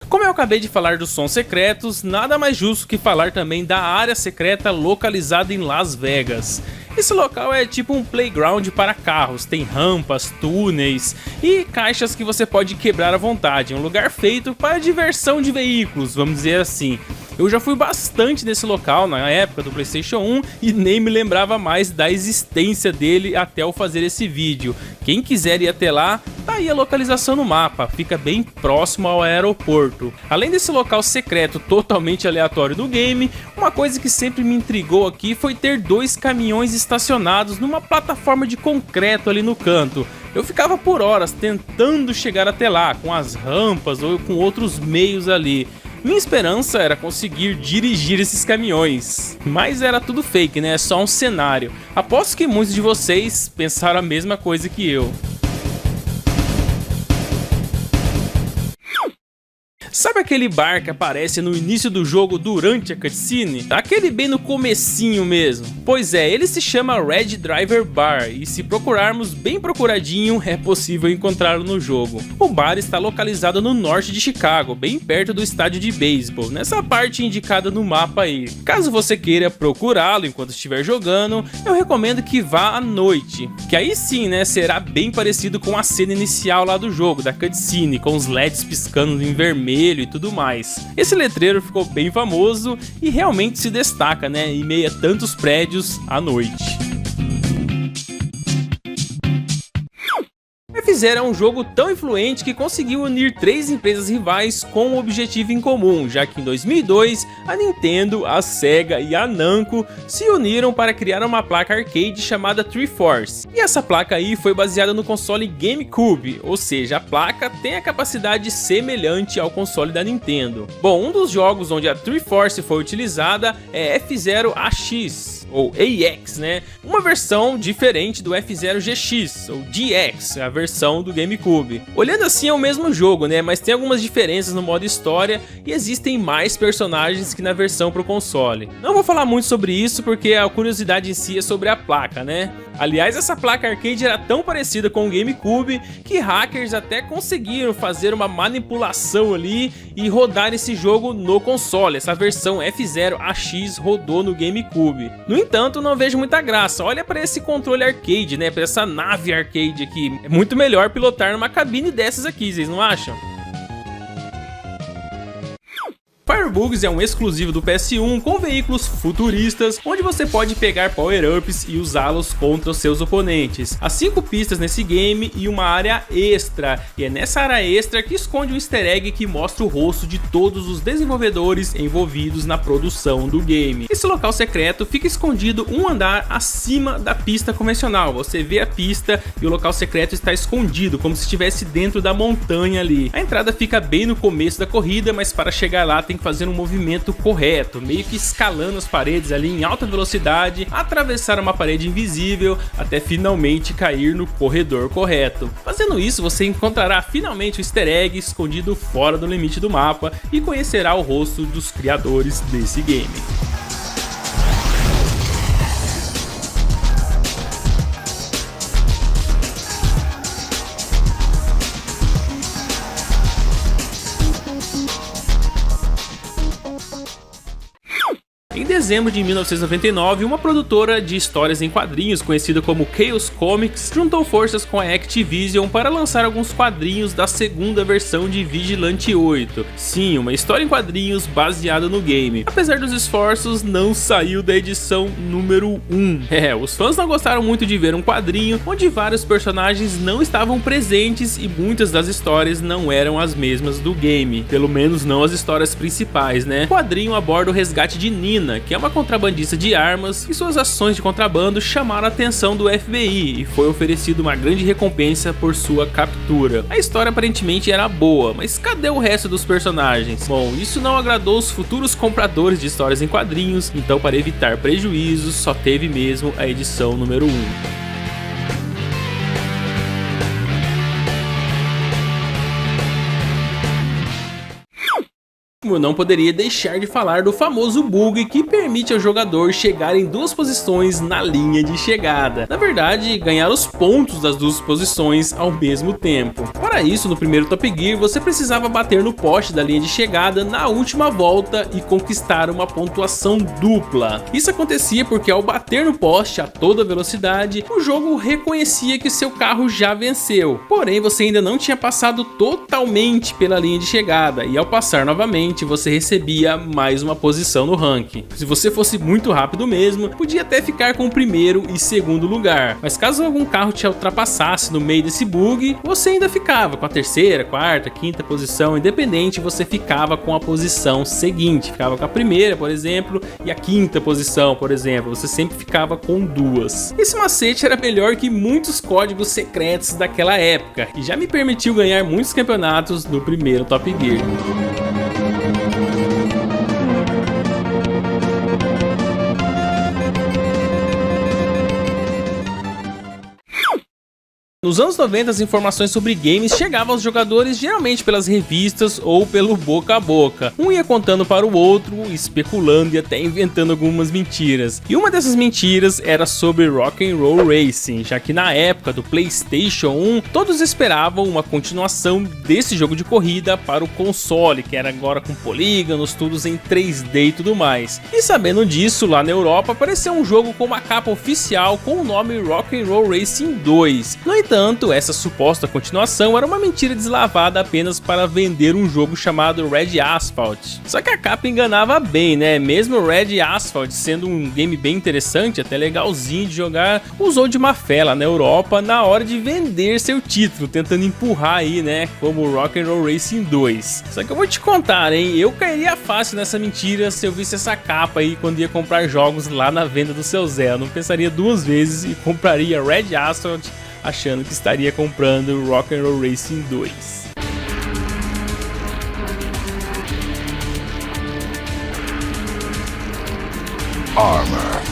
Como eu acabei de falar dos sons secretos, nada mais justo que falar também da área secreta localizada em Las Vegas. Esse local é tipo um playground para carros, tem rampas, túneis e caixas que você pode quebrar à vontade, um lugar feito para diversão de veículos, vamos dizer assim. Eu já fui bastante nesse local na época do PlayStation 1 e nem me lembrava mais da existência dele até eu fazer esse vídeo. Quem quiser ir até lá, tá Tá aí a localização no mapa, fica bem próximo ao aeroporto. Além desse local secreto totalmente aleatório do game, uma coisa que sempre me intrigou aqui foi ter 2 caminhões estacionados numa plataforma de concreto ali no canto. Eu ficava por horas tentando chegar até lá, com as rampas ou com outros meios ali. Minha esperança era conseguir dirigir esses caminhões, mas era tudo fake, né? Só um cenário. Aposto que muitos de vocês pensaram a mesma coisa que eu. Sabe aquele bar que aparece no início do jogo durante a cutscene? Aquele bem no comecinho mesmo. Pois é, ele se chama Red Driver Bar e se procurarmos bem procuradinho é possível encontrá-lo no jogo. O bar está localizado no norte de Chicago, bem perto do estádio de beisebol, nessa parte indicada no mapa aí. Caso você queira procurá-lo enquanto estiver jogando, eu recomendo que vá à noite, que aí sim, né, será bem parecido com a cena inicial lá do jogo, da cutscene, com os LEDs piscando em vermelho e tudo mais. Esse letreiro ficou bem famoso e realmente se destaca, né, em meio a tantos prédios à noite. F-Zero é um jogo tão influente que conseguiu unir 3 empresas rivais com um objetivo em comum, já que em 2002 a Nintendo, a Sega e a Namco se uniram para criar uma placa arcade chamada Triforce. E essa placa aí foi baseada no console GameCube, ou seja, a placa tem a capacidade semelhante ao console da Nintendo. Bom, um dos jogos onde a Triforce foi utilizada é F-Zero AX, ou AX, né? Uma versão diferente do F-Zero GX, ou DX, a versão do GameCube. Olhando assim é o mesmo jogo, né? Mas tem algumas diferenças no modo história e existem mais personagens que na versão pro console. Não vou falar muito sobre isso porque a curiosidade em si é sobre a placa, né? Aliás, essa placa arcade era tão parecida com o GameCube que hackers até conseguiram fazer uma manipulação ali e rodar esse jogo no console. Essa versão F-Zero AX rodou no GameCube. No entanto, não vejo muita graça. Olha para esse controle arcade, né? Para essa nave arcade aqui. É muito melhor pilotar numa cabine dessas aqui, vocês não acham? Firebugs é um exclusivo do PS1 com veículos futuristas, onde você pode pegar power-ups e usá-los contra os seus oponentes. Há 5 pistas nesse game e uma área extra, e é nessa área extra que esconde um easter egg que mostra o rosto de todos os desenvolvedores envolvidos na produção do game. Esse local secreto fica escondido um andar acima da pista convencional. Você vê a pista e o local secreto está escondido, como se estivesse dentro da montanha ali. A entrada fica bem no começo da corrida, mas para chegar lá tem que fazer um movimento correto, meio que escalando as paredes ali em alta velocidade, atravessar uma parede invisível até finalmente cair no corredor correto. Fazendo isso, você encontrará finalmente o easter egg escondido fora do limite do mapa e conhecerá o rosto dos criadores desse game. Em dezembro de 1999, uma produtora de histórias em quadrinhos conhecida como Chaos Comics juntou forças com a Activision para lançar alguns quadrinhos da segunda versão de Vigilante 8. Sim, uma história em quadrinhos baseada no game. Apesar dos esforços, não saiu da edição número 1. Os fãs não gostaram muito de ver um quadrinho onde vários personagens não estavam presentes e muitas das histórias não eram as mesmas do game. Pelo menos não as histórias principais, né? O quadrinho aborda o resgate de Nina, que é uma contrabandista de armas, e suas ações de contrabando chamaram a atenção do FBI e foi oferecido uma grande recompensa por sua captura. A história aparentemente era boa, mas cadê o resto dos personagens? Bom, isso não agradou os futuros compradores de histórias em quadrinhos, então para evitar prejuízos só teve mesmo a edição número 1. Eu não poderia deixar de falar do famoso bug que permite ao jogador chegar em 2 posições na linha de chegada. Na verdade, ganhar os pontos das 2 posições ao mesmo tempo. Para isso, no primeiro Top Gear, você precisava bater no poste da linha de chegada na última volta e conquistar uma pontuação dupla. Isso acontecia porque ao bater no poste a toda velocidade, o jogo reconhecia que seu carro já venceu. Porém, você ainda não tinha passado totalmente pela linha de chegada e ao passar novamente, você recebia mais uma posição no ranking. Se você fosse muito rápido mesmo, podia até ficar com o primeiro e segundo lugar, mas caso algum carro te ultrapassasse no meio desse bug, você ainda ficava com a terceira, quarta, quinta posição, independente, você ficava com a posição seguinte, ficava com a primeira, por exemplo, e a quinta posição, por exemplo, você sempre ficava com duas. Esse macete era melhor que muitos códigos secretos daquela época e já me permitiu ganhar muitos campeonatos no primeiro Top Gear. Nos anos 90, as informações sobre games chegavam aos jogadores geralmente pelas revistas ou pelo boca a boca. Um ia contando para o outro, especulando e até inventando algumas mentiras. E uma dessas mentiras era sobre Rock'n'Roll Racing, já que na época do PlayStation 1, todos esperavam uma continuação desse jogo de corrida para o console, que era agora com polígonos, tudo em 3D e tudo mais. E sabendo disso, lá na Europa apareceu um jogo com uma capa oficial com o nome Rock'n'Roll Racing 2. No entanto, essa suposta continuação era uma mentira deslavada apenas para vender um jogo chamado Red Asphalt. Só que a capa enganava bem, né? Mesmo o Red Asphalt sendo um game bem interessante, até legalzinho de jogar, usou de má fé lá na Europa na hora de vender seu título, tentando empurrar aí, né, como Rock'n'Roll Racing 2. Só que eu vou te contar, hein, eu cairia fácil nessa mentira se eu visse essa capa aí quando ia comprar jogos lá na venda do seu Zé. Eu não pensaria duas vezes e compraria Red Asphalt achando que estaria comprando Rock'n'Roll Racing 2.
Armor.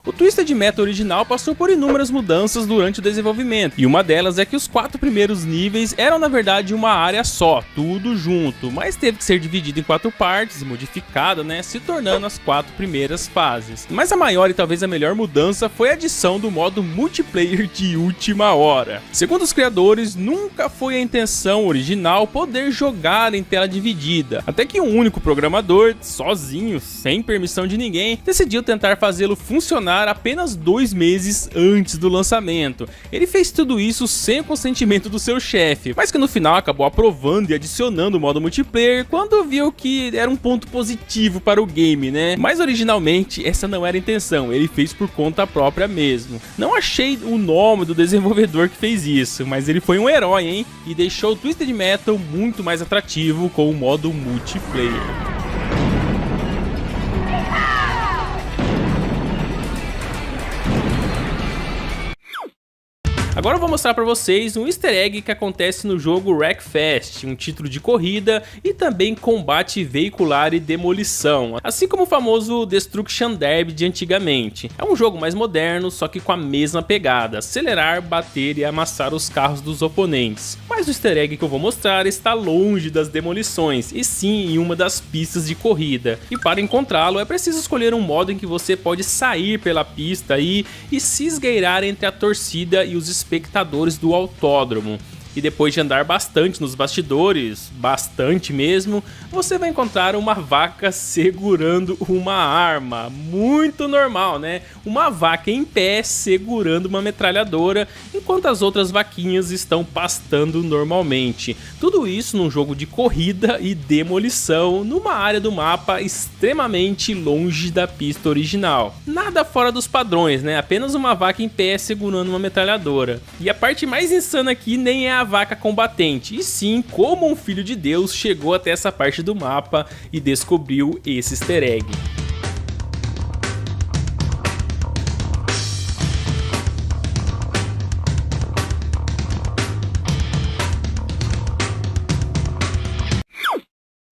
O Twisted Metal original passou por inúmeras mudanças durante o desenvolvimento, e uma delas é que os 4 primeiros níveis eram na verdade uma área só, tudo junto, mas teve que ser dividido em 4 partes e modificado, né, se tornando as 4 primeiras fases. Mas a maior e talvez a melhor mudança foi a adição do modo multiplayer de última hora. Segundo os criadores, nunca foi a intenção original poder jogar em tela dividida, até que um único programador, sozinho, sem permissão de ninguém, decidiu tentar fazê-lo funcionar apenas 2 meses antes do lançamento. Ele fez tudo isso sem o consentimento do seu chefe, mas que no final acabou aprovando e adicionando o modo multiplayer quando viu que era um ponto positivo para o game, né? Mas originalmente essa não era a intenção, ele fez por conta própria mesmo. Não achei o nome do desenvolvedor que fez isso, mas ele foi um herói, hein? E deixou o Twisted Metal muito mais atrativo com o modo multiplayer. Agora eu vou mostrar pra vocês um easter egg que acontece no jogo Wreckfest, um título de corrida e também combate veicular e demolição, assim como o famoso Destruction Derby de antigamente. É um jogo mais moderno, só que com a mesma pegada, acelerar, bater e amassar os carros dos oponentes. Mas o easter egg que eu vou mostrar está longe das demolições, e sim em uma das pistas de corrida. E para encontrá-lo é preciso escolher um modo em que você pode sair pela pista e se esgueirar entre a torcida e os espectadores do autódromo. E depois de andar bastante nos bastidores, bastante mesmo, você vai encontrar uma vaca segurando uma arma. Muito normal, né? Uma vaca em pé segurando uma metralhadora, enquanto as outras vaquinhas estão pastando normalmente. Tudo isso num jogo de corrida e demolição, numa área do mapa extremamente longe da pista original. Nada fora dos padrões, né? Apenas uma vaca em pé segurando uma metralhadora. E a parte mais insana aqui nem é a vaca combatente, e sim como um filho de Deus chegou até essa parte do mapa e descobriu esse easter egg.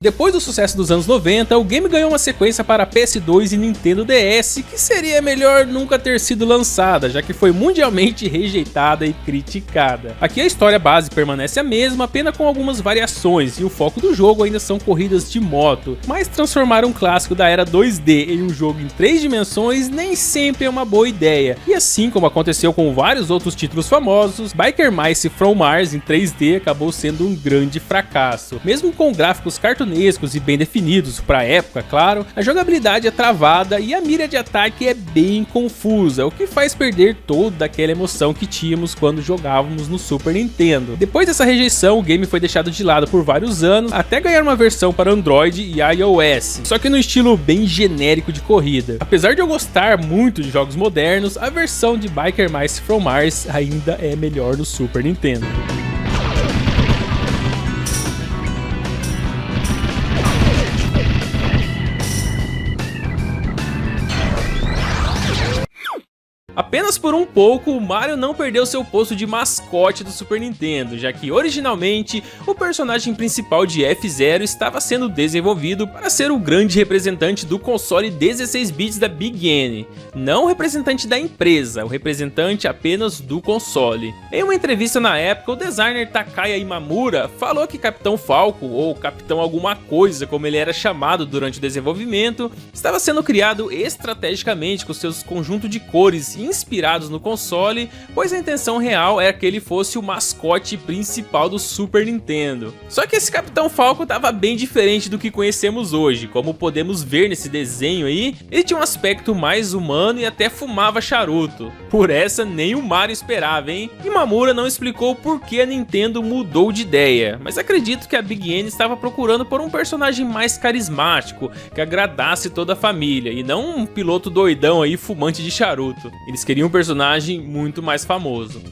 Depois do sucesso dos anos 90, o game ganhou uma sequência para PS2 e Nintendo DS, que seria melhor nunca ter sido lançada, já que foi mundialmente rejeitada e criticada. Aqui a história base permanece a mesma, apenas com algumas variações, e o foco do jogo ainda são corridas de moto, mas transformar um clássico da era 2D em um jogo em 3 dimensões nem sempre é uma boa ideia, e assim como aconteceu com vários outros títulos famosos, Biker Mice from Mars em 3D acabou sendo um grande fracasso. Mesmo com gráficos cartunescos cartunescos e bem definidos para a época, claro, a jogabilidade é travada e a mira de ataque é bem confusa, o que faz perder toda aquela emoção que tínhamos quando jogávamos no Super Nintendo. Depois dessa rejeição, o game foi deixado de lado por vários anos, até ganhar uma versão para Android e iOS, só que no estilo bem genérico de corrida. Apesar de eu gostar muito de jogos modernos, a versão de Biker Mice from Mars ainda é melhor no Super Nintendo. Apenas por um pouco, o Mario não perdeu seu posto de mascote do Super Nintendo, já que originalmente o personagem principal de F-Zero estava sendo desenvolvido para ser o grande representante do console 16 bits da Big N, não o representante da empresa, o representante apenas do console. Em uma entrevista na época, o designer Takaya Imamura falou que Capitão Falco, ou Capitão alguma coisa como ele era chamado durante o desenvolvimento, estava sendo criado estrategicamente com seus conjuntos de cores inspirados no console, pois a intenção real era que ele fosse o mascote principal do Super Nintendo. Só que esse Capitão Falco estava bem diferente do que conhecemos hoje, como podemos ver nesse desenho aí, ele tinha um aspecto mais humano e até fumava charuto. Por essa nem o Mario esperava, hein? Imamura não explicou por que a Nintendo mudou de ideia, mas acredito que a Big N estava procurando por um personagem mais carismático, que agradasse toda a família, e não um piloto doidão aí fumante de charuto. Eles queriam um personagem muito mais famoso.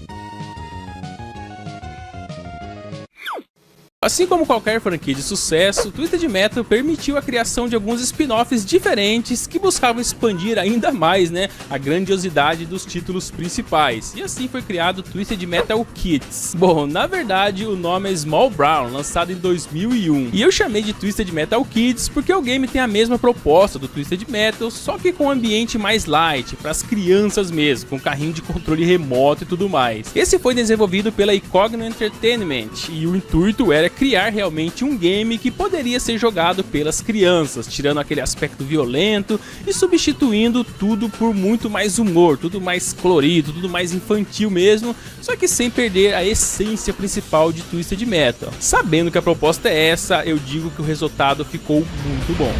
Assim como qualquer franquia de sucesso, Twisted Metal permitiu a criação de alguns spin-offs diferentes que buscavam expandir ainda mais, a grandiosidade dos títulos principais. E assim foi criado Twisted Metal Kids. Bom, na verdade o nome é Small Brown, lançado em 2001. E eu chamei de Twisted Metal Kids porque o game tem a mesma proposta do Twisted Metal, só que com um ambiente mais light, para as crianças mesmo, com carrinho de controle remoto e tudo mais. Esse foi desenvolvido pela Icogno Entertainment e o intuito era criar realmente um game que poderia ser jogado pelas crianças, tirando aquele aspecto violento e substituindo tudo por muito mais humor, tudo mais colorido, tudo mais infantil mesmo, só que sem perder a essência principal de Twisted Metal. Sabendo que a proposta é essa, eu digo que o resultado ficou muito bom.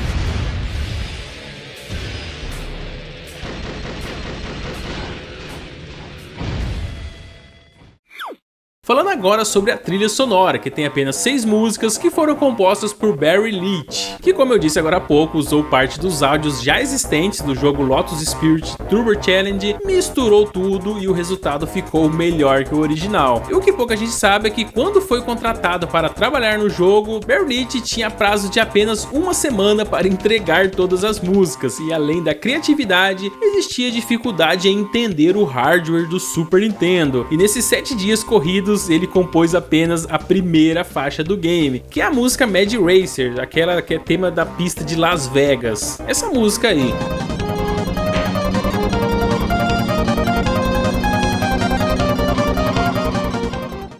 Falando agora sobre a trilha sonora, que tem apenas 6 músicas que foram compostas por Barry Leitch, que como eu disse agora há pouco, usou parte dos áudios já existentes do jogo Lotus Spirit Turbo Challenge, misturou tudo e o resultado ficou melhor que o original. E o que pouca gente sabe é que quando foi contratado para trabalhar no jogo, Barry Leitch tinha prazo de apenas uma semana para entregar todas as músicas, e além da criatividade, existia dificuldade em entender o hardware do Super Nintendo, e nesses 7 dias corridos ele compôs apenas a primeira faixa do game, que é a música Mad Racer, aquela que é tema da pista de Las Vegas. Essa música aí.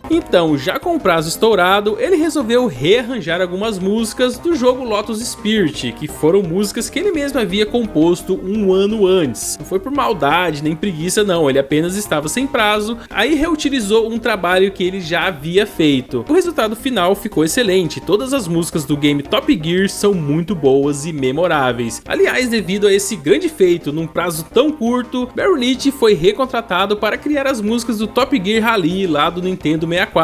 Então, já com o prazo estourado, ele resolveu rearranjar algumas músicas do jogo Lotus Spirit, que foram músicas que ele mesmo havia composto um ano antes. Não foi por maldade nem preguiça não, ele apenas estava sem prazo, aí reutilizou um trabalho que ele já havia feito. O resultado final ficou excelente, todas as músicas do game Top Gear são muito boas e memoráveis. Aliás, devido a esse grande feito num prazo tão curto, Barry Leitch foi recontratado para criar as músicas do Top Gear Rally lá do Nintendo 64.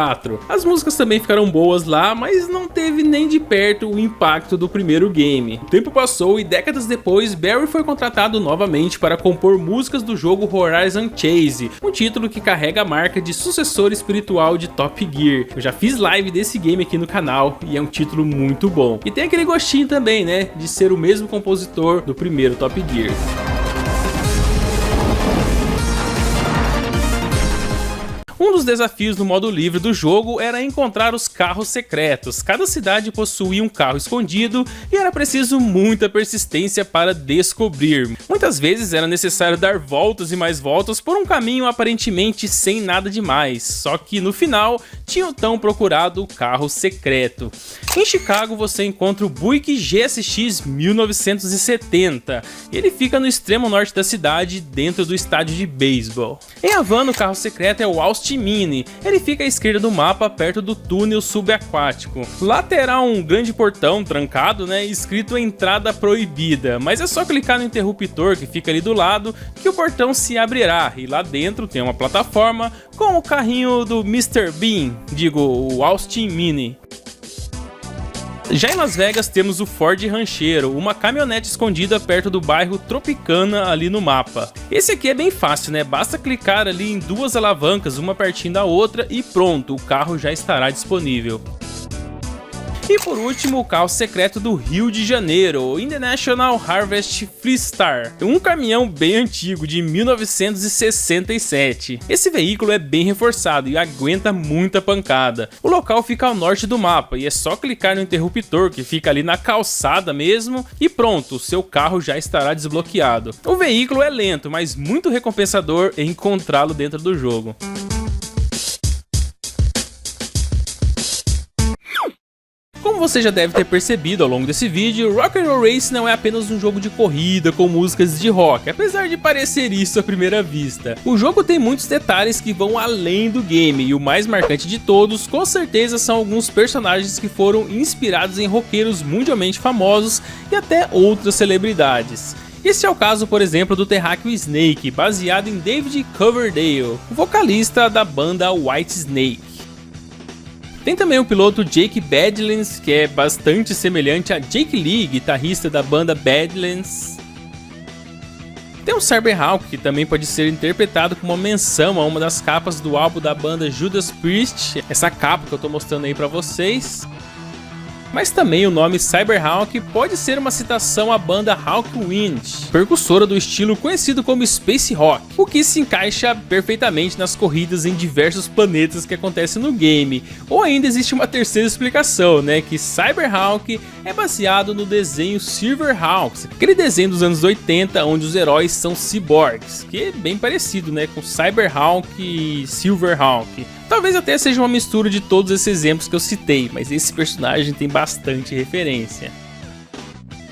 As músicas também ficaram boas lá, mas não teve nem de perto o impacto do primeiro game. O tempo passou e décadas depois, Barry foi contratado novamente para compor músicas do jogo Horizon Chase, um título que carrega a marca de sucessor espiritual de Top Gear. Eu já fiz live desse game aqui no canal e é um título muito bom. E tem aquele gostinho também, de ser o mesmo compositor do primeiro Top Gear. Um dos desafios no modo livre do jogo era encontrar os carros secretos. Cada cidade possuía um carro escondido e era preciso muita persistência para descobrir. Muitas vezes era necessário dar voltas e mais voltas por um caminho aparentemente sem nada demais, só que no final tinha o tão procurado carro secreto. Em Chicago você encontra o Buick GSX 1970. Ele fica no extremo norte da cidade, dentro do estádio de beisebol. Em Havana o carro secreto é o Austin Mini. Ele fica à esquerda do mapa, perto do túnel subaquático. Lá terá um grande portão trancado, né, escrito entrada proibida, mas é só clicar no interruptor que fica ali do lado que o portão se abrirá, e lá dentro tem uma plataforma com o carrinho do Mr. Bean, digo, o Austin Mini. Já em Las Vegas temos o Ford Ranchero, uma caminhonete escondida perto do bairro Tropicana ali no mapa. Esse aqui é bem fácil, né? Basta clicar ali em duas alavancas, uma pertinho da outra e pronto, o carro já estará disponível. E por último, o carro secreto do Rio de Janeiro, o International Harvest Freestar, um caminhão bem antigo de 1967. Esse veículo é bem reforçado e aguenta muita pancada. O local fica ao norte do mapa e é só clicar no interruptor que fica ali na calçada mesmo e pronto, o seu carro já estará desbloqueado. O veículo é lento, mas muito recompensador encontrá-lo dentro do jogo. Como você já deve ter percebido ao longo desse vídeo, Rock'n'Roll Racing não é apenas um jogo de corrida com músicas de rock, apesar de parecer isso à primeira vista. O jogo tem muitos detalhes que vão além do game, e o mais marcante de todos, com certeza, são alguns personagens que foram inspirados em roqueiros mundialmente famosos e até outras celebridades. Esse é o caso, por exemplo, do terráqueo Snake, baseado em David Coverdale, vocalista da banda Whitesnake. Tem também o piloto Jake Badlands, que é bastante semelhante a Jake Lee, guitarrista da banda Badlands. Tem o Cyberhawk, que também pode ser interpretado como uma menção a uma das capas do álbum da banda Judas Priest, essa capa que eu tô mostrando aí pra vocês. Mas também o nome Cyberhawk pode ser uma citação à banda Hawkwind, percussora do estilo conhecido como Space Rock, o que se encaixa perfeitamente nas corridas em diversos planetas que acontecem no game. Ou ainda existe uma terceira explicação, né, que Cyberhawk é baseado no desenho Silverhawks, aquele desenho dos anos 80 onde os heróis são cyborgs, que é bem parecido, né, com Cyberhawk e Silverhawk. Talvez até seja uma mistura de todos esses exemplos que eu citei, mas esse personagem tem bastante referência.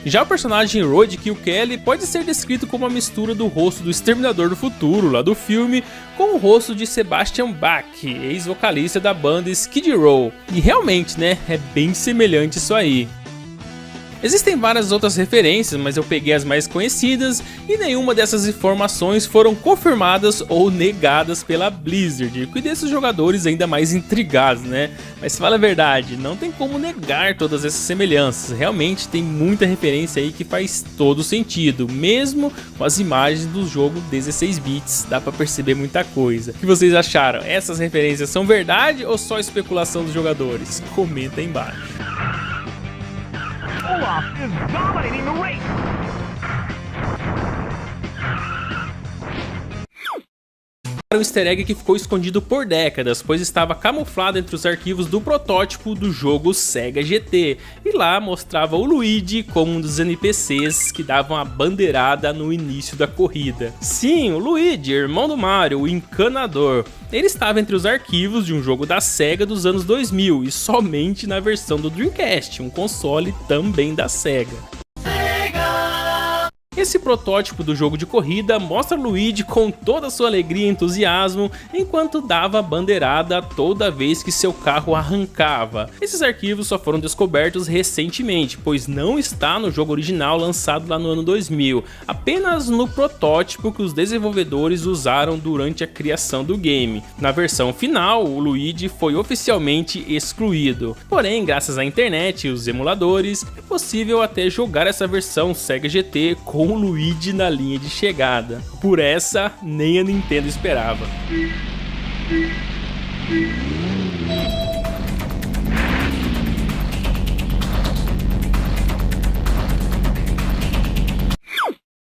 Já o personagem Roadkill Kelly pode ser descrito como uma mistura do rosto do Exterminador do Futuro, lá do filme, com o rosto de Sebastian Bach, ex-vocalista da banda Skid Row. E realmente, né, é bem semelhante isso aí. Existem várias outras referências, mas eu peguei as mais conhecidas e nenhuma dessas informações foram confirmadas ou negadas pela Blizzard, o que deixa os jogadores ainda mais intrigados, né? Mas fala a verdade, não tem como negar todas essas semelhanças, realmente tem muita referência aí que faz todo sentido, mesmo com as imagens do jogo 16 bits, dá pra perceber muita coisa. O que vocês acharam? Essas referências são verdade ou só especulação dos jogadores? Comenta aí embaixo.
Olaf is dominating the race.
Um easter egg que ficou escondido por décadas, pois estava camuflado entre os arquivos do protótipo do jogo Sega GT, e lá mostrava o Luigi como um dos NPCs que davam a bandeirada no início da corrida. Sim, o Luigi, irmão do Mario, o encanador. Ele estava entre os arquivos de um jogo da Sega dos anos 2000 e somente na versão do Dreamcast, um console também da Sega. Esse protótipo do jogo de corrida mostra Luigi com toda a sua alegria e entusiasmo enquanto dava a bandeirada toda vez que seu carro arrancava. Esses arquivos só foram descobertos recentemente, pois não está no jogo original lançado lá no ano 2000, apenas no protótipo que os desenvolvedores usaram durante a criação do game. Na versão final, o Luigi foi oficialmente excluído. Porém, graças à internet e os emuladores, é possível até jogar essa versão Sega GT com o Luigi na linha de chegada. Por essa, nem a Nintendo esperava.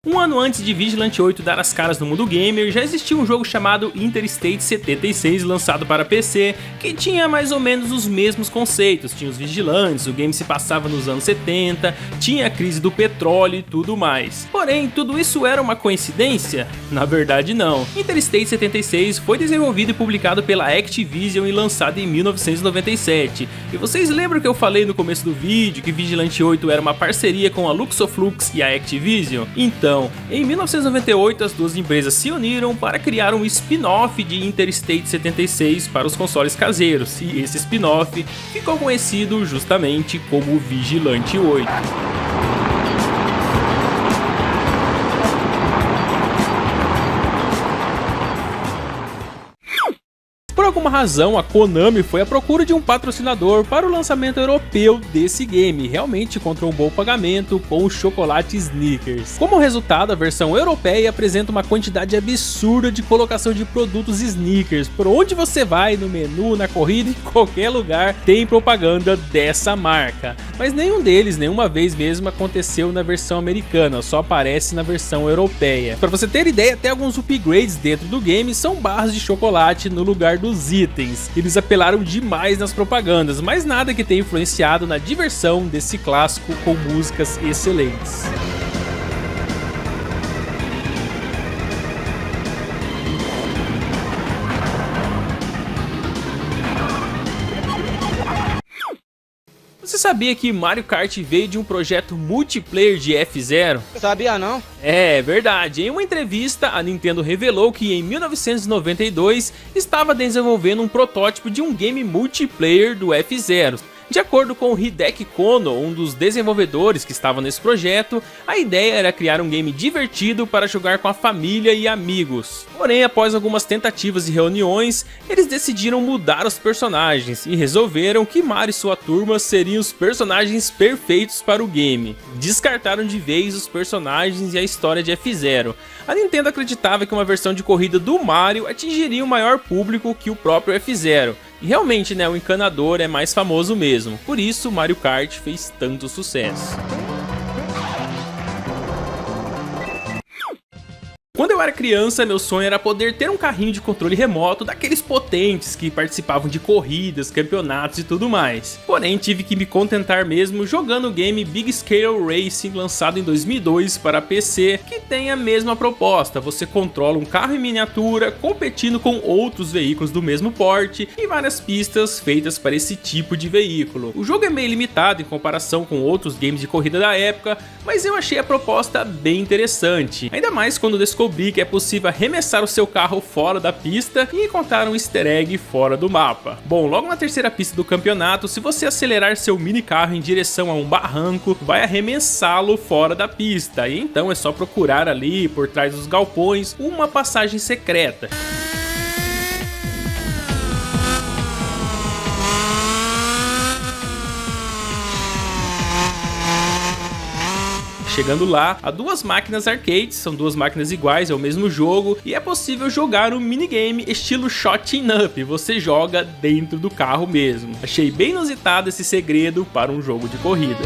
Um ano antes de Vigilant 8 dar as caras no mundo gamer, já existia um jogo chamado Interstate 76 lançado para PC, que tinha mais ou menos os mesmos conceitos, tinha os vigilantes, o game se passava nos anos 70, tinha a crise do petróleo e tudo mais. Porém, tudo isso era uma coincidência? Na verdade não. Interstate 76 foi desenvolvido e publicado pela Activision e lançado em 1997. E vocês lembram que eu falei no começo do vídeo que Vigilant 8 era uma parceria com a Luxoflux e a Activision? Então, Bom, em 1998 as duas empresas se uniram para criar um spin-off de Interstate 76 para os consoles caseiros, e esse spin-off ficou conhecido justamente como Vigilante 8. Por alguma razão, a Konami foi à procura de um patrocinador para o lançamento europeu desse game, realmente encontrou um bom pagamento com o chocolate Snickers. Como resultado, a versão europeia apresenta uma quantidade absurda de colocação de produtos Snickers. Por onde você vai, no menu, na corrida, em qualquer lugar, tem propaganda dessa marca. Mas nenhum deles, nenhuma vez mesmo, aconteceu na versão americana, só aparece na versão europeia. Para você ter ideia, até alguns upgrades dentro do game são barras de chocolate no lugar dos itens. Eles apelaram demais nas propagandas, mas nada que tenha influenciado na diversão desse clássico com músicas excelentes. Você sabia que Mario Kart veio de um projeto multiplayer de F-Zero?
Sabia não?
É verdade, em uma entrevista a Nintendo revelou que em 1992 estava desenvolvendo um protótipo de um game multiplayer do F-Zero. De acordo com Hideki Kono, um dos desenvolvedores que estavam nesse projeto, a ideia era criar um game divertido para jogar com a família e amigos. Porém, após algumas tentativas e reuniões, eles decidiram mudar os personagens e resolveram que Mario e sua turma seriam os personagens perfeitos para o game. Descartaram de vez os personagens e a história de F-Zero. A Nintendo acreditava que uma versão de corrida do Mario atingiria um maior público que o próprio F-Zero. E realmente, né, o encanador é mais famoso mesmo, por isso Mario Kart fez tanto sucesso. Quando eu era criança, meu sonho era poder ter um carrinho de controle remoto daqueles potentes que participavam de corridas, campeonatos e tudo mais. Porém, tive que me contentar mesmo jogando o game Big Scale Racing, lançado em 2002 para PC, que tem a mesma proposta. Você controla um carro em miniatura, competindo com outros veículos do mesmo porte e várias pistas feitas para esse tipo de veículo. O jogo é meio limitado em comparação com outros games de corrida da época, mas eu achei a proposta bem interessante. Ainda mais quando descobri que é possível arremessar o seu carro fora da pista e encontrar um easter egg fora do mapa. Bom, logo na terceira pista do campeonato, se você acelerar seu mini carro em direção a um barranco, vai arremessá-lo fora da pista, e então é só procurar ali, por trás dos galpões, uma passagem secreta. Chegando lá, há duas máquinas arcades, são duas máquinas iguais, é o mesmo jogo, e é possível jogar um minigame estilo Shooting Up, você joga dentro do carro mesmo. Achei bem inusitado esse segredo para um jogo de corrida.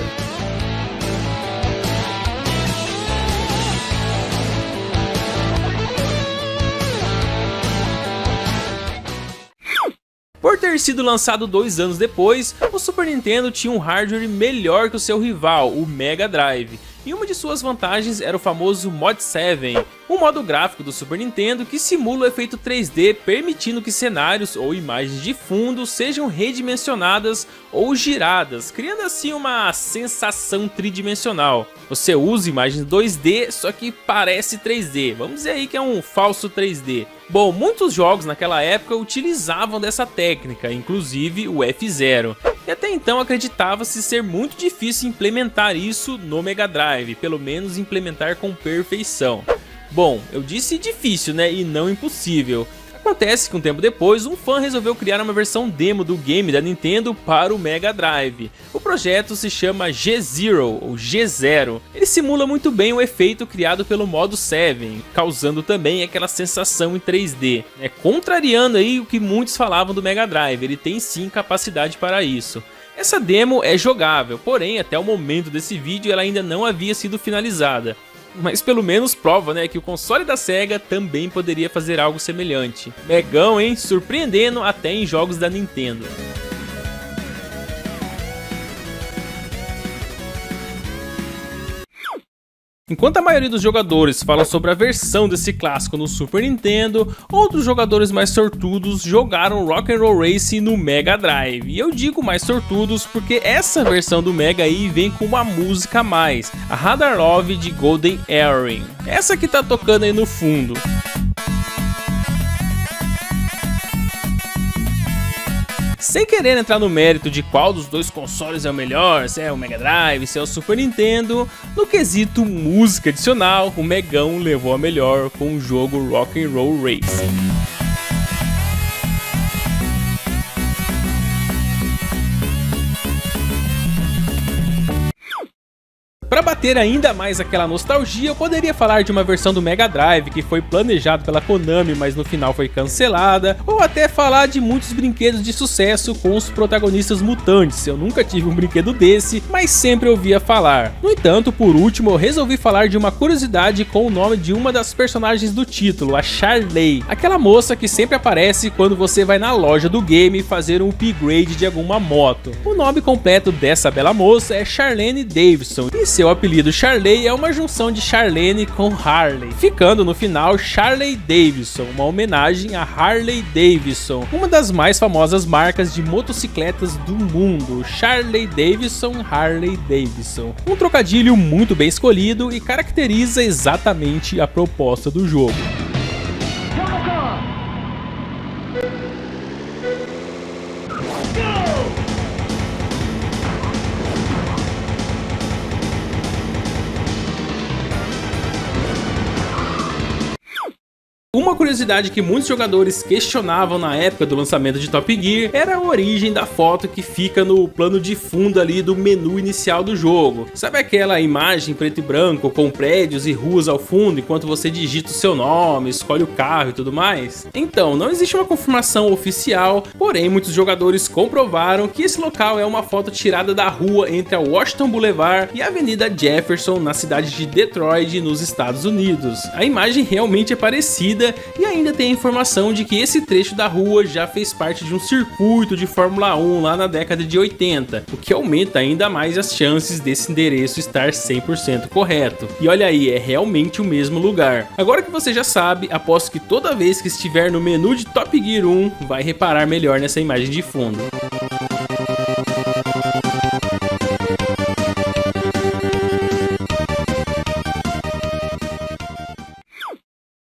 Por ter sido lançado 2 anos depois, o Super Nintendo tinha um hardware melhor que o seu rival, o Mega Drive. E uma de suas vantagens era o famoso Mod 7, um modo gráfico do Super Nintendo que simula o efeito 3D, permitindo que cenários ou imagens de fundo sejam redimensionadas ou giradas, criando assim uma sensação tridimensional. Você usa imagens 2D, só que parece 3D, vamos dizer aí que é um falso 3D. Bom, muitos jogos naquela época utilizavam dessa técnica, inclusive o F-Zero. E até então acreditava-se ser muito difícil implementar isso no Mega Drive, pelo menos implementar com perfeição. Bom, eu disse difícil, né, e não impossível. Acontece que um tempo depois, um fã resolveu criar uma versão demo do game da Nintendo para o Mega Drive. O projeto se chama G-Zero, ou G0. Ele simula muito bem o efeito criado pelo modo 7, causando também aquela sensação em 3D. Contrariando aí o que muitos falavam do Mega Drive, ele tem sim capacidade para isso. Essa demo é jogável, porém até o momento desse vídeo ela ainda não havia sido finalizada. Mas pelo menos prova, né, que o console da Sega também poderia fazer algo semelhante. Megão, hein? Surpreendendo até em jogos da Nintendo. Enquanto a maioria dos jogadores fala sobre a versão desse clássico no Super Nintendo, outros jogadores mais sortudos jogaram Rock'n'Roll Racing no Mega Drive. E eu digo mais sortudos porque essa versão do Mega aí vem com uma música a mais, a Radar Love de Golden Earring. Essa que tá tocando aí no fundo. Sem querer entrar no mérito de qual dos dois consoles é o melhor, se é o Mega Drive, se é o Super Nintendo, no quesito música adicional, o Megão levou a melhor com o jogo Rock'n'Roll Racing. Para bater ainda mais aquela nostalgia, eu poderia falar de uma versão do Mega Drive que foi planejado pela Konami, mas no final foi cancelada, ou até falar de muitos brinquedos de sucesso com os protagonistas mutantes. Eu nunca tive um brinquedo desse, mas sempre ouvia falar. No entanto, por último, eu resolvi falar de uma curiosidade com o nome de uma das personagens do título, a Charley, aquela moça que sempre aparece quando você vai na loja do game fazer um upgrade de alguma moto. O nome completo dessa bela moça é Charlene Davidson, e seu apelido Charley é uma junção de Charlene com Harley, ficando no final Charley Davidson, uma homenagem a Harley Davidson, uma das mais famosas marcas de motocicletas do mundo, Charley Davidson, Harley Davidson. Um trocadilho muito bem escolhido e caracteriza exatamente a proposta do jogo. Uma curiosidade que muitos jogadores questionavam na época do lançamento de Top Gear era a origem da foto que fica no plano de fundo ali do menu inicial do jogo. Sabe aquela imagem preto e branco com prédios e ruas ao fundo enquanto você digita o seu nome, escolhe o carro e tudo mais? Então, não existe uma confirmação oficial, porém muitos jogadores comprovaram que esse local é uma foto tirada da rua entre a Washington Boulevard e a Avenida Jefferson na cidade de Detroit, nos Estados Unidos. A imagem realmente é parecida. E ainda tem a informação de que esse trecho da rua já fez parte de um circuito de Fórmula 1 lá na década de 80, o que aumenta ainda mais as chances desse endereço estar 100% correto. E olha aí, é realmente o mesmo lugar. Agora que você já sabe, aposto que toda vez que estiver no menu de Top Gear 1, vai reparar melhor nessa imagem de fundo.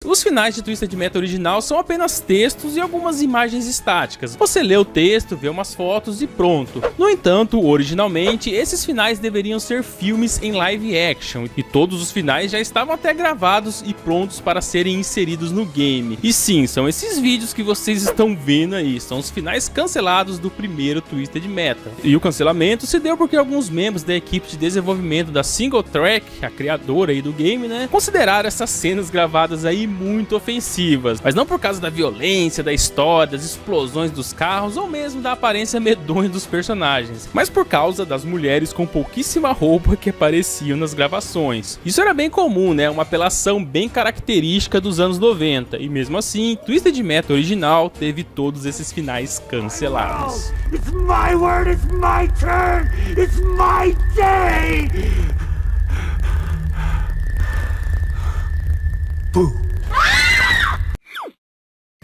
Os finais de Twisted Metal original são apenas textos e algumas imagens estáticas. Você lê o texto, vê umas fotos e pronto. No entanto, originalmente, esses finais deveriam ser filmes em live action, e todos os finais já estavam até gravados e prontos para serem inseridos no game. E sim, são esses vídeos que vocês estão vendo aí, são os finais cancelados do primeiro Twisted Metal. E o cancelamento se deu porque alguns membros da equipe de desenvolvimento da Single Track, a criadora aí do game, né, consideraram essas cenas gravadas aí muito ofensivas, mas não por causa da violência, da história, das explosões dos carros ou mesmo da aparência medonha dos personagens, mas por causa das mulheres com pouquíssima roupa que apareciam nas gravações. Isso era bem comum, né? Uma apelação bem característica dos anos 90, e mesmo assim, Twisted Metal original teve todos esses finais cancelados.
It's my word, it's my turn, it's my day!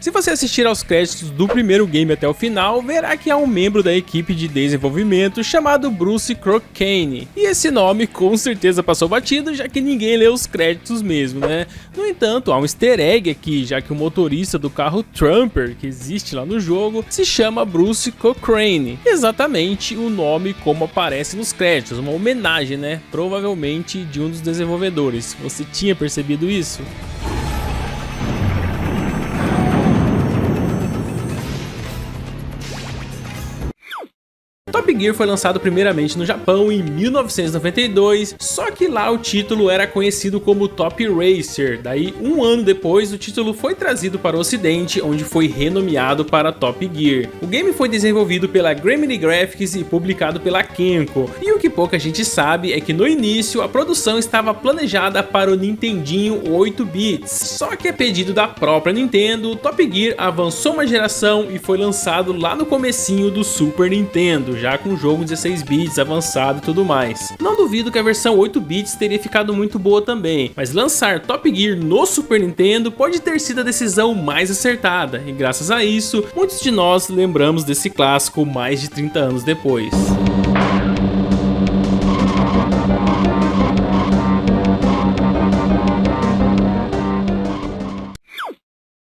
Se você assistir aos créditos do primeiro game até o final, verá que há um membro da equipe de desenvolvimento chamado Bruce Crocane. E esse nome com certeza passou batido, já que ninguém leu os créditos mesmo, né? No entanto, há um easter egg aqui, já que o motorista do carro Trumper, que existe lá no jogo, se chama Bruce Cochrane. Exatamente o nome como aparece nos créditos, uma homenagem, né? Provavelmente de um dos desenvolvedores. Você tinha percebido isso? Top Gear foi lançado primeiramente no Japão em 1992, só que lá o título era conhecido como Top Racer. Daí, um ano depois, o título foi trazido para o ocidente, onde foi renomeado para Top Gear. O game foi desenvolvido pela Gremlin Graphics e publicado pela Kenko, e o que pouca gente sabe é que no início a produção estava planejada para o Nintendinho 8 bits, só que a pedido da própria Nintendo, Top Gear avançou uma geração e foi lançado lá no comecinho do Super Nintendo, já com um jogo 16 bits avançado e tudo mais. Não duvido que a versão 8 bits teria ficado muito boa também, mas lançar Top Gear no Super Nintendo pode ter sido a decisão mais acertada, e graças a isso, muitos de nós lembramos desse clássico mais de 30 anos depois.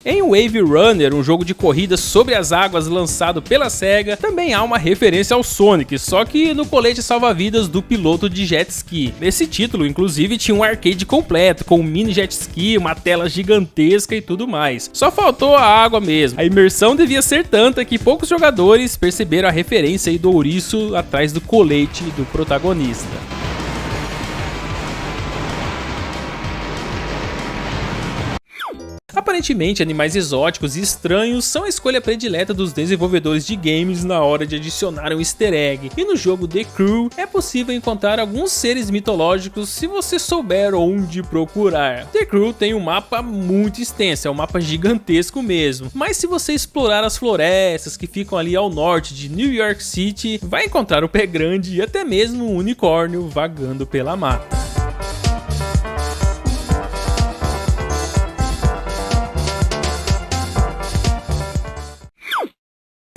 Em Wave Runner, um jogo de corrida sobre as águas lançado pela SEGA, também há uma referência ao Sonic, só que no colete salva-vidas do piloto de jet ski. Nesse título, inclusive, tinha um arcade completo, com um mini jet ski, uma tela gigantesca e tudo mais. Só faltou a água mesmo. A imersão devia ser tanta que poucos jogadores perceberam a referência aí do ouriço atrás do colete do protagonista. Aparentemente, animais exóticos e estranhos são a escolha predileta dos desenvolvedores de games na hora de adicionar um easter egg, e no jogo The Crew é possível encontrar alguns seres mitológicos se você souber onde procurar. The Crew tem um mapa muito extenso, é um mapa gigantesco mesmo, mas se você explorar as florestas que ficam ali ao norte de New York City, vai encontrar o Pé Grande e até mesmo um unicórnio vagando pela mata.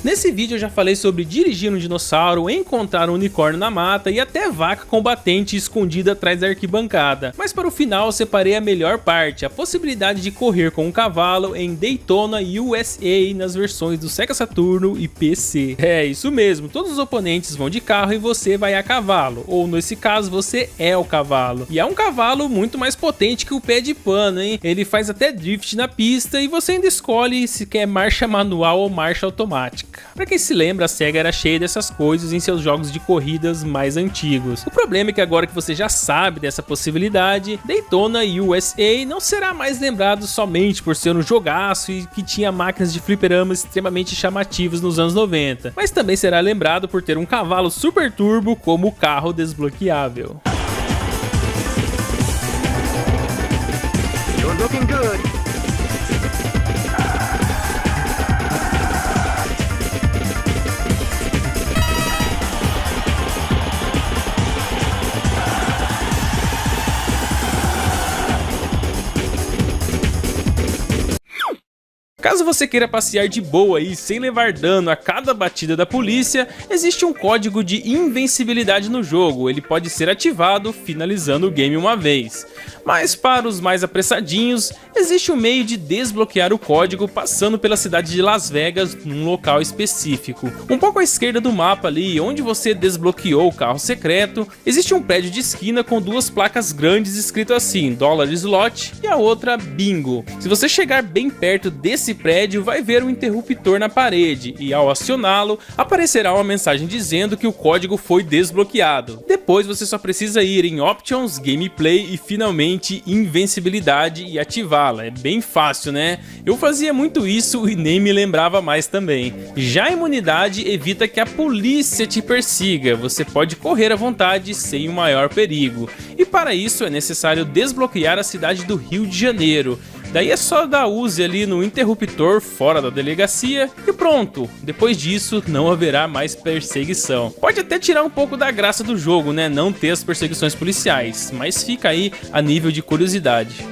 Nesse vídeo eu já falei sobre dirigir um dinossauro, encontrar um unicórnio na mata e até vaca combatente escondida atrás da arquibancada. Mas para o final eu separei a melhor parte, a possibilidade de correr com um cavalo em Daytona USA nas versões do Sega Saturno e PC. É isso mesmo, todos os oponentes vão de carro e você vai a cavalo, ou nesse caso você é o cavalo. E é um cavalo muito mais potente que o pé de pano, hein? Ele faz até drift na pista e você ainda escolhe se quer marcha manual ou marcha automática. Pra quem se lembra, a SEGA era cheia dessas coisas em seus jogos de corridas mais antigos. O problema é que agora que você já sabe dessa possibilidade, Daytona USA não será mais lembrado somente por ser um jogaço e que tinha máquinas de fliperama extremamente chamativas nos anos 90, mas também será lembrado por ter um cavalo super turbo como carro desbloqueável.
You're looking good.
Caso você queira passear de boa e sem levar dano a cada batida da polícia, existe um código de invencibilidade no jogo, ele pode ser ativado finalizando o game uma vez. Mas para os mais apressadinhos, existe um meio de desbloquear o código passando pela cidade de Las Vegas num local específico. Um pouco à esquerda do mapa ali, onde você desbloqueou o carro secreto, existe um prédio de esquina com duas placas grandes escrito assim, Dollar Slot e a outra Bingo. Se você chegar bem perto desse prédio, vai ver um interruptor na parede e ao acioná-lo, aparecerá uma mensagem dizendo que o código foi desbloqueado. Depois você só precisa ir em Options, Gameplay e finalmente Invencibilidade e ativá-la. É bem fácil, né? Eu fazia muito isso e nem me lembrava mais também. Já a imunidade evita que a polícia te persiga, você pode correr à vontade sem o maior perigo. E para isso é necessário desbloquear a cidade do Rio de Janeiro. Daí é só dar use ali no interruptor fora da delegacia e pronto, depois disso não haverá mais perseguição. Pode até tirar um pouco da graça do jogo, né, não ter as perseguições policiais, mas fica aí a nível de curiosidade.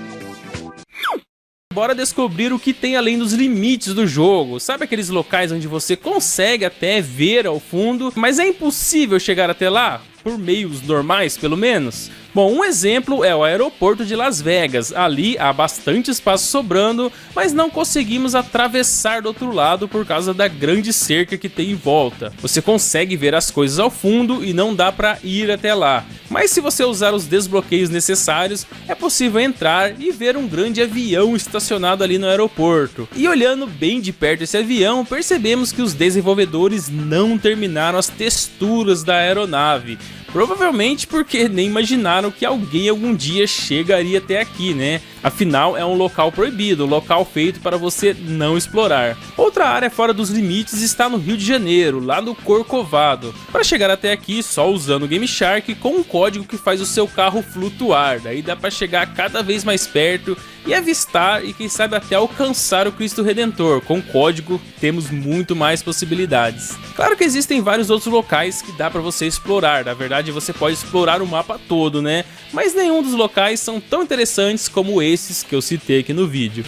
Bora descobrir o que tem além dos limites do jogo. Sabe aqueles locais onde você consegue até ver ao fundo, mas é impossível chegar até lá? Por meios normais, pelo menos? Bom, um exemplo é o aeroporto de Las Vegas. Ali há bastante espaço sobrando, mas não conseguimos atravessar do outro lado por causa da grande cerca que tem em volta. Você consegue ver as coisas ao fundo e não dá para ir até lá. Mas se você usar os desbloqueios necessários, é possível entrar e ver um grande avião estacionado ali no aeroporto. E olhando bem de perto esse avião, percebemos que os desenvolvedores não terminaram as texturas da aeronave. Provavelmente porque nem imaginaram que alguém algum dia chegaria até aqui, né? Afinal, é um local proibido, um local feito para você não explorar. Outra área fora dos limites está no Rio de Janeiro, lá no Corcovado. Para chegar até aqui, só usando o Game Shark com um código que faz o seu carro flutuar. Daí dá para chegar cada vez mais perto e avistar e quem sabe até alcançar o Cristo Redentor. Com o código temos muito mais possibilidades. Claro que existem vários outros locais que dá para você explorar, na verdade você pode explorar o mapa todo, né? Mas nenhum dos locais são tão interessantes como esses que eu citei aqui no vídeo.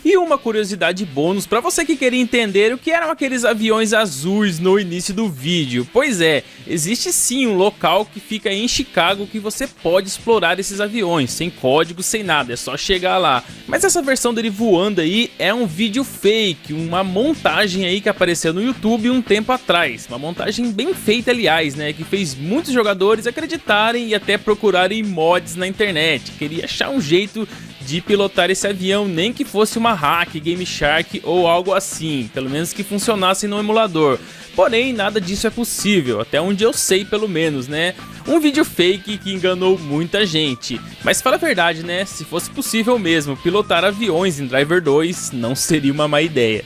E uma curiosidade bônus para você que queria entender o que eram aqueles aviões azuis no início do vídeo. Pois é, existe sim um local que fica em Chicago que você pode explorar esses aviões, sem código, sem nada, é só chegar lá. Mas essa versão dele voando aí é um vídeo fake, uma montagem aí que apareceu no YouTube um tempo atrás. Uma montagem bem feita, aliás, né, que fez muitos jogadores acreditarem e até procurarem mods na internet. Queria achar um jeito de pilotar esse avião, nem que fosse uma hack, Game Shark ou algo assim, pelo menos que funcionasse no emulador. Porém, nada disso é possível, até onde eu sei pelo menos, né? Um vídeo fake que enganou muita gente. Mas fala a verdade, né? Se fosse possível mesmo pilotar aviões em Driver 2, não seria uma má ideia.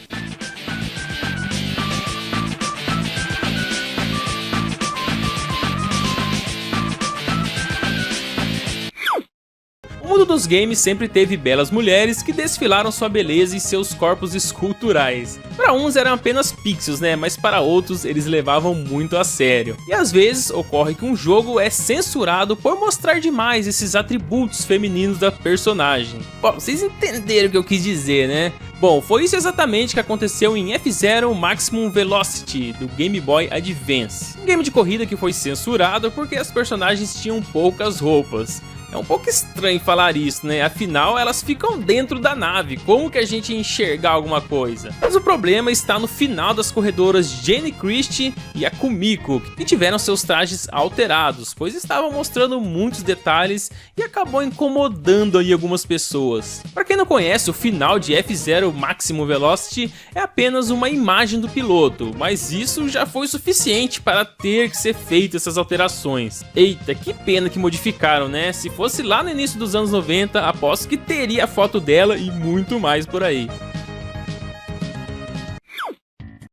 O mundo dos games sempre teve belas mulheres que desfilaram sua beleza e seus corpos esculturais. Para uns eram apenas pixels, né? Mas para outros eles levavam muito a sério. E às vezes ocorre que um jogo é censurado por mostrar demais esses atributos femininos da personagem. Bom, vocês entenderam o que eu quis dizer, né? Bom, foi isso exatamente que aconteceu em F-Zero Maximum Velocity do Game Boy Advance. Um game de corrida que foi censurado porque as personagens tinham poucas roupas. É um pouco estranho falar isso, né? Afinal, elas ficam dentro da nave. Como que a gente ia enxergar alguma coisa? Mas o problema está no final das corredoras Jenny Christie e a Kumiko, que tiveram seus trajes alterados, pois estavam mostrando muitos detalhes e acabou incomodando aí algumas pessoas. Para quem não conhece, o final de F-Zero Maximum Velocity é apenas uma imagem do piloto, mas isso já foi suficiente para ter que ser feito essas alterações. Eita, que pena que modificaram, né? Se fosse lá no início dos anos 90, aposto que teria a foto dela e muito mais por aí.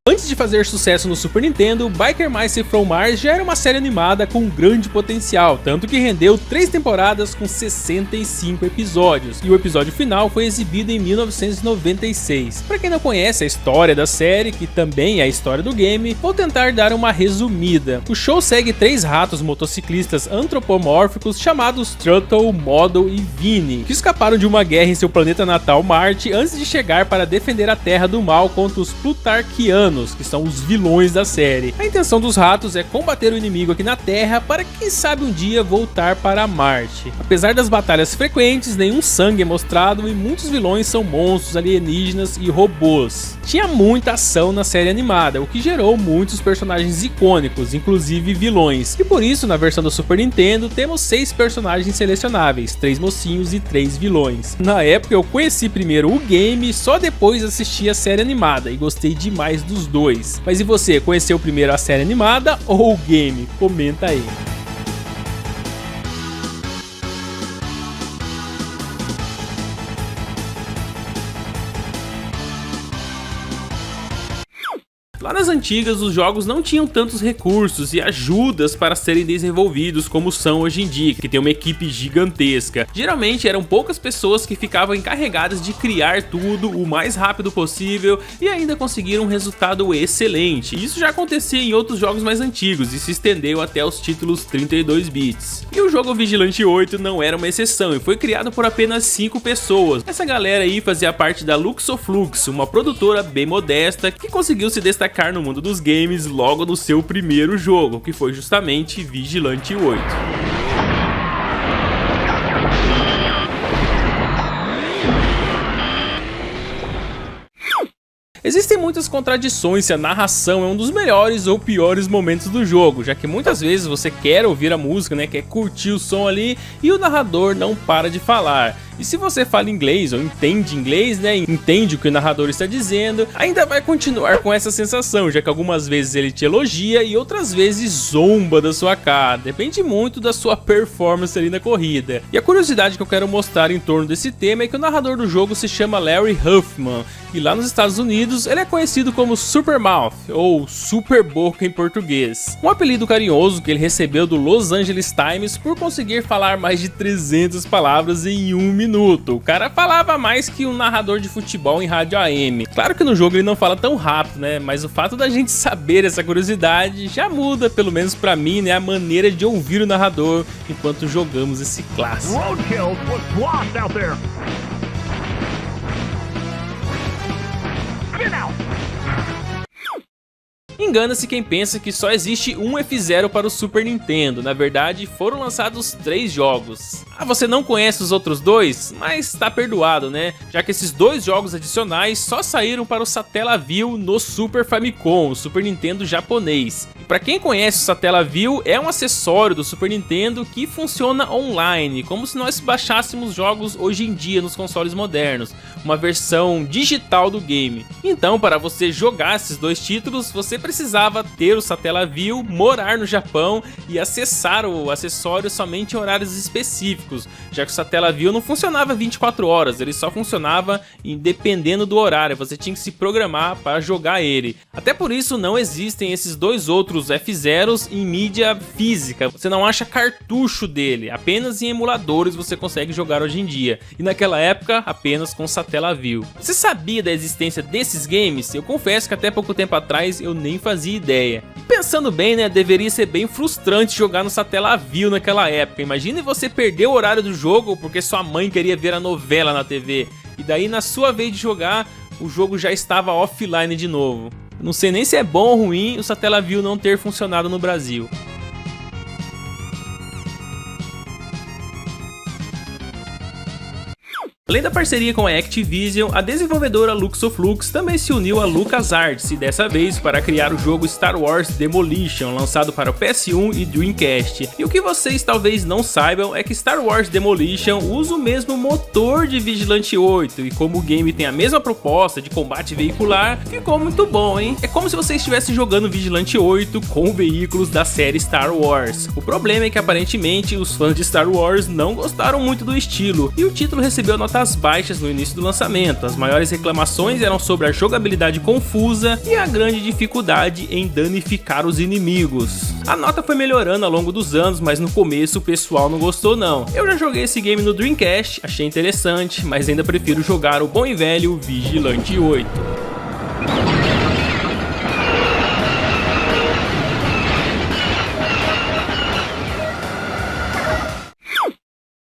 Antes de fazer sucesso no Super Nintendo, Biker Mice from Mars já era uma série animada com grande potencial, tanto que rendeu 3 temporadas com 65 episódios, e o episódio final foi exibido em 1996. Para quem não conhece a história da série, que também é a história do game, vou tentar dar uma resumida. O show segue 3 ratos motociclistas antropomórficos chamados Truttle, Model e Vinny, que escaparam de uma guerra em seu planeta natal Marte antes de chegar para defender a Terra do mal contra os Plutarquianos, que são os vilões da série. A intenção dos ratos é combater o inimigo aqui na Terra para quem sabe um dia voltar para Marte. Apesar das batalhas frequentes, nenhum sangue é mostrado e muitos vilões são monstros, alienígenas e robôs. Tinha muita ação na série animada, o que gerou muitos personagens icônicos, inclusive vilões. E por isso, na versão do Super Nintendo, temos 6 personagens selecionáveis, 3 mocinhos e 3 vilões. Na época eu conheci primeiro o game e só depois assisti a série animada e gostei demais dos dois. Mas e você, conheceu primeiro a série animada ou o game? Comenta aí. Lá nas antigas, os jogos não tinham tantos recursos e ajudas para serem desenvolvidos como são hoje em dia, que tem uma equipe gigantesca. Geralmente eram poucas pessoas que ficavam encarregadas de criar tudo o mais rápido possível e ainda conseguiram um resultado excelente. Isso já acontecia em outros jogos mais antigos e se estendeu até os títulos 32 bits. E o jogo Vigilante 8 não era uma exceção e foi criado por apenas 5 pessoas. Essa galera aí fazia parte da Luxoflux, uma produtora bem modesta que conseguiu se destacar no mundo dos games logo no seu primeiro jogo, que foi justamente Vigilante 8. Existem muitas contradições se a narração é um dos melhores ou piores momentos do jogo, já que muitas vezes você quer ouvir a música, né, quer curtir o som ali e o narrador não para de falar. E se você fala inglês ou entende inglês, né, entende o que o narrador está dizendo, ainda vai continuar com essa sensação, já que algumas vezes ele te elogia e outras vezes zomba da sua cara. Depende muito da sua performance ali na corrida. E a curiosidade que eu quero mostrar em torno desse tema é que o narrador do jogo se chama Larry Huffman, e lá nos Estados Unidos ele é conhecido como Supermouth, ou Super Boca em português. Um apelido carinhoso que ele recebeu do Los Angeles Times por conseguir falar mais de 300 palavras em 1 minuto. O cara falava mais que um narrador de futebol em rádio AM. Claro que no jogo ele não fala tão rápido, né? Mas o fato da gente saber essa curiosidade já muda, pelo menos pra mim, né, a maneira de ouvir o narrador enquanto jogamos esse clássico.
Roadkill was lost out there. Get out.
Engana-se quem pensa que só existe um F-Zero para o Super Nintendo. Na verdade, foram lançados 3 jogos. Ah, você não conhece os outros 2? Mas tá perdoado, né? Já que esses 2 jogos adicionais só saíram para o Satellaview no Super Famicom, o Super Nintendo japonês. E para quem conhece o Satellaview, é um acessório do Super Nintendo que funciona online, como se nós baixássemos jogos hoje em dia nos consoles modernos, uma versão digital do game. Então, para você jogar esses 2 títulos, você precisava ter o Satellaview, morar no Japão e acessar o acessório somente em horários específicos, já que o Satellaview não funcionava 24 horas, ele só funcionava dependendo do horário, você tinha que se programar para jogar ele. Até por isso não existem esses 2 outros F-Zeros em mídia física, você não acha cartucho dele, apenas em emuladores você consegue jogar hoje em dia, e naquela época apenas com Satellaview. Você sabia da existência desses games? Eu confesso que até pouco tempo atrás eu nem fazia ideia. E pensando bem, né, deveria ser bem frustrante jogar no Satellaview naquela época. Imagine você perder o horário do jogo porque sua mãe queria ver a novela na TV, e daí na sua vez de jogar, o jogo já estava offline de novo. Não sei nem se é bom ou ruim o Satellaview não ter funcionado no Brasil. Além da parceria com a Activision, a desenvolvedora Luxoflux também se uniu à LucasArts, e dessa vez para criar o jogo Star Wars Demolition, lançado para o PS1 e Dreamcast. E o que vocês talvez não saibam é que Star Wars Demolition usa o mesmo motor de Vigilante 8, e como o game tem a mesma proposta de combate veicular, ficou muito bom, hein? É como se você estivesse jogando Vigilante 8 com veículos da série Star Wars. O problema é que aparentemente os fãs de Star Wars não gostaram muito do estilo, e o título recebeu nota baixas no início do lançamento. As maiores reclamações eram sobre a jogabilidade confusa e a grande dificuldade em danificar os inimigos. A nota foi melhorando ao longo dos anos, mas no começo o pessoal não gostou não. Eu já joguei esse game no Dreamcast, achei interessante, mas ainda prefiro jogar o bom e velho Vigilante 8.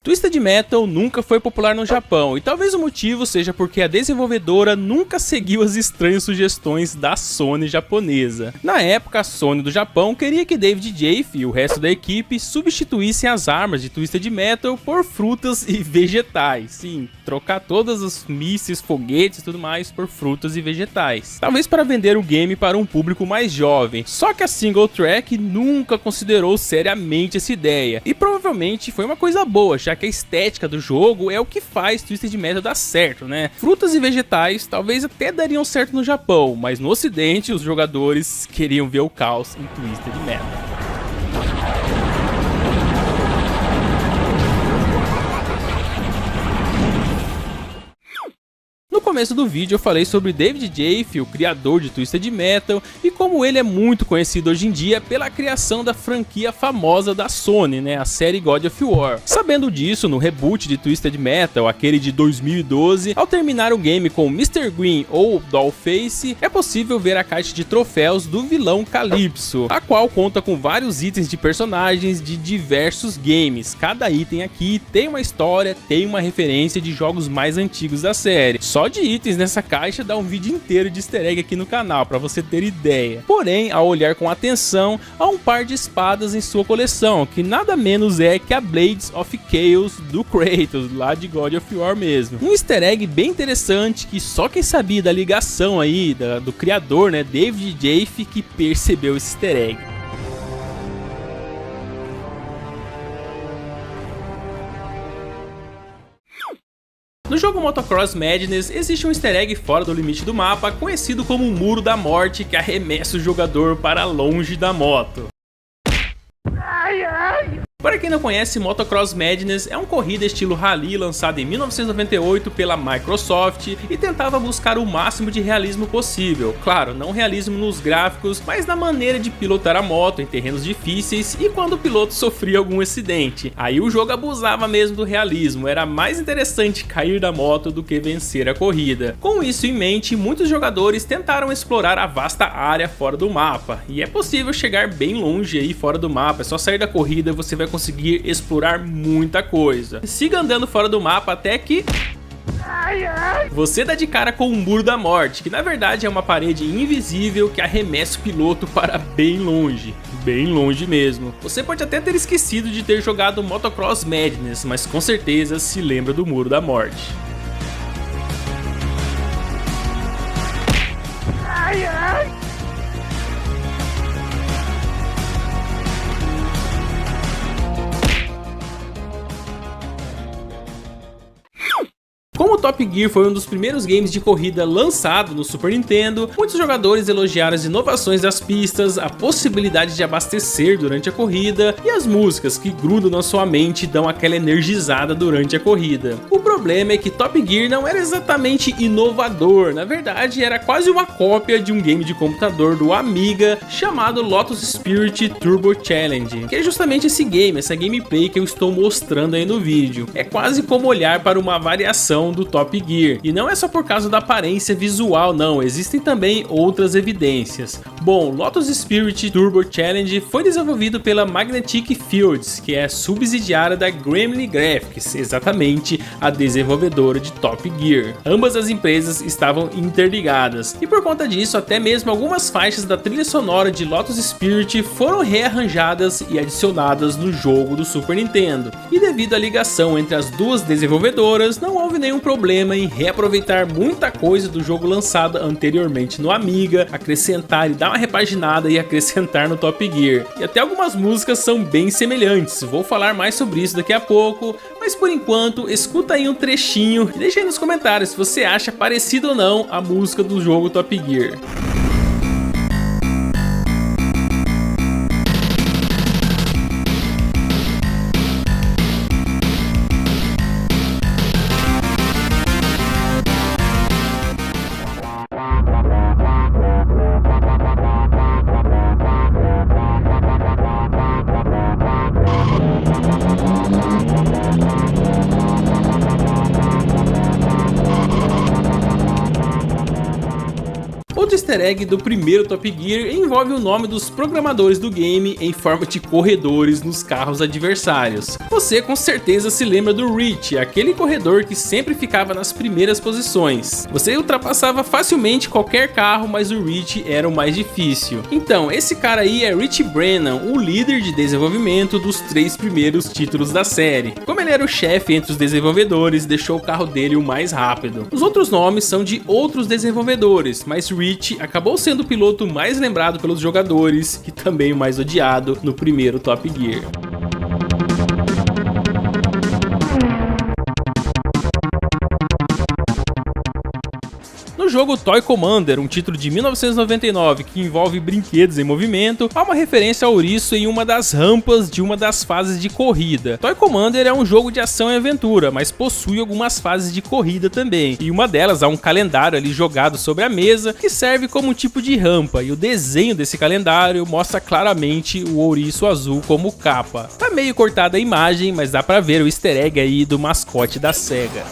Twisted Metal nunca foi popular no Japão, e talvez o motivo seja porque a desenvolvedora nunca seguiu as estranhas sugestões da Sony japonesa. Na época, a Sony do Japão queria que David Jaffe e o resto da equipe substituíssem as armas de Twisted Metal por frutas e vegetais. Sim, trocar todos os mísseis, foguetes e tudo mais por frutas e vegetais. Talvez para vender o game para um público mais jovem. Só que a Single Track nunca considerou seriamente essa ideia, e provavelmente foi uma coisa boa, já que a estética do jogo é o que faz Twisted Metal dar certo, né? Frutas e vegetais talvez até dariam certo no Japão, mas no ocidente os jogadores queriam ver o caos em Twisted Metal. No começo do vídeo eu falei sobre David Jaffe, o criador de Twisted Metal, e como ele é muito conhecido hoje em dia pela criação da franquia famosa da Sony, né, a série God of War. Sabendo disso, no reboot de Twisted Metal, aquele de 2012, ao terminar o game com Mr. Green ou Dollface, é possível ver a caixa de troféus do vilão Calypso, a qual conta com vários itens de personagens de diversos games. Cada item aqui tem uma história, tem uma referência de jogos mais antigos da série. Só de itens nessa caixa dá um vídeo inteiro de easter egg aqui no canal, pra você ter ideia. Porém, ao olhar com atenção, há um par de espadas em sua coleção, que nada menos é que a Blades of Chaos do Kratos, lá de God of War mesmo. Um easter egg bem interessante que só quem sabia da ligação aí, do criador, né, David Jaffe, que percebeu esse easter egg. No jogo Motocross Madness existe um easter egg fora do limite do mapa, conhecido como o Muro da Morte, que arremessa o jogador para longe da moto. Para quem não conhece, Motocross Madness é uma corrida estilo rally lançada em 1998 pela Microsoft e tentava buscar o máximo de realismo possível. Claro, não realismo nos gráficos, mas na maneira de pilotar a moto em terrenos difíceis e quando o piloto sofria algum acidente. Aí o jogo abusava mesmo do realismo, era mais interessante cair da moto do que vencer a corrida. Com isso em mente, muitos jogadores tentaram explorar a vasta área fora do mapa, e é possível chegar bem longe aí fora do mapa, é só sair da corrida e você vai conseguir explorar muita coisa. Siga andando fora do mapa até que você dá de cara com o Muro da Morte, que na verdade é uma parede invisível que arremessa o piloto para bem longe mesmo. Você pode até ter esquecido de ter jogado Motocross Madness, mas com certeza se lembra do Muro da Morte. Como o Top Gear foi um dos primeiros games de corrida lançado no Super Nintendo, muitos jogadores elogiaram as inovações das pistas, a possibilidade de abastecer durante a corrida e as músicas que grudam na sua mente e dão aquela energizada durante a corrida. O problema é que Top Gear não era exatamente inovador, na verdade era quase uma cópia de um game de computador do Amiga chamado Lotus Spirit Turbo Challenge, que é justamente esse game, essa gameplay que eu estou mostrando aí no vídeo. É quase como olhar para uma variação do Top Gear, e não é só por causa da aparência visual não, existem também outras evidências. Bom, Lotus Spirit Turbo Challenge foi desenvolvido pela Magnetic Fields, que é subsidiária da Gremlin Graphics, exatamente a desenvolvedora de Top Gear. Ambas as empresas estavam interligadas, e por conta disso até mesmo algumas faixas da trilha sonora de Lotus Spirit foram rearranjadas e adicionadas no jogo do Super Nintendo, e devido à ligação entre as duas desenvolvedoras não houve nenhum problema em reaproveitar muita coisa do jogo lançado anteriormente no Amiga, acrescentar e dar uma repaginada e acrescentar no Top Gear. E até algumas músicas são bem semelhantes, vou falar mais sobre isso daqui a pouco, mas por enquanto escuta aí um trechinho e deixa aí nos comentários se você acha parecido ou não a música do jogo Top Gear. Outro easter egg do primeiro Top Gear envolve o nome dos programadores do game em forma de corredores nos carros adversários. Você com certeza se lembra do Rich, aquele corredor que sempre ficava nas primeiras posições. Você ultrapassava facilmente qualquer carro, mas o Rich era o mais difícil. Então, esse cara aí é Rich Brennan, o líder de desenvolvimento dos 3 primeiros títulos da série. Como ele era o chefe entre os desenvolvedores, deixou o carro dele o mais rápido. Os outros nomes são de outros desenvolvedores, mas Rich acabou sendo o piloto mais lembrado pelos jogadores e também o mais odiado no primeiro Top Gear. No jogo Toy Commander, um título de 1999 que envolve brinquedos em movimento, há uma referência ao ouriço em uma das rampas de uma das fases de corrida. Toy Commander é um jogo de ação e aventura, mas possui algumas fases de corrida também, e uma delas há um calendário ali jogado sobre a mesa que serve como um tipo de rampa, e o desenho desse calendário mostra claramente o ouriço azul como capa. Tá meio cortada a imagem, mas dá pra ver o easter egg aí do mascote da SEGA.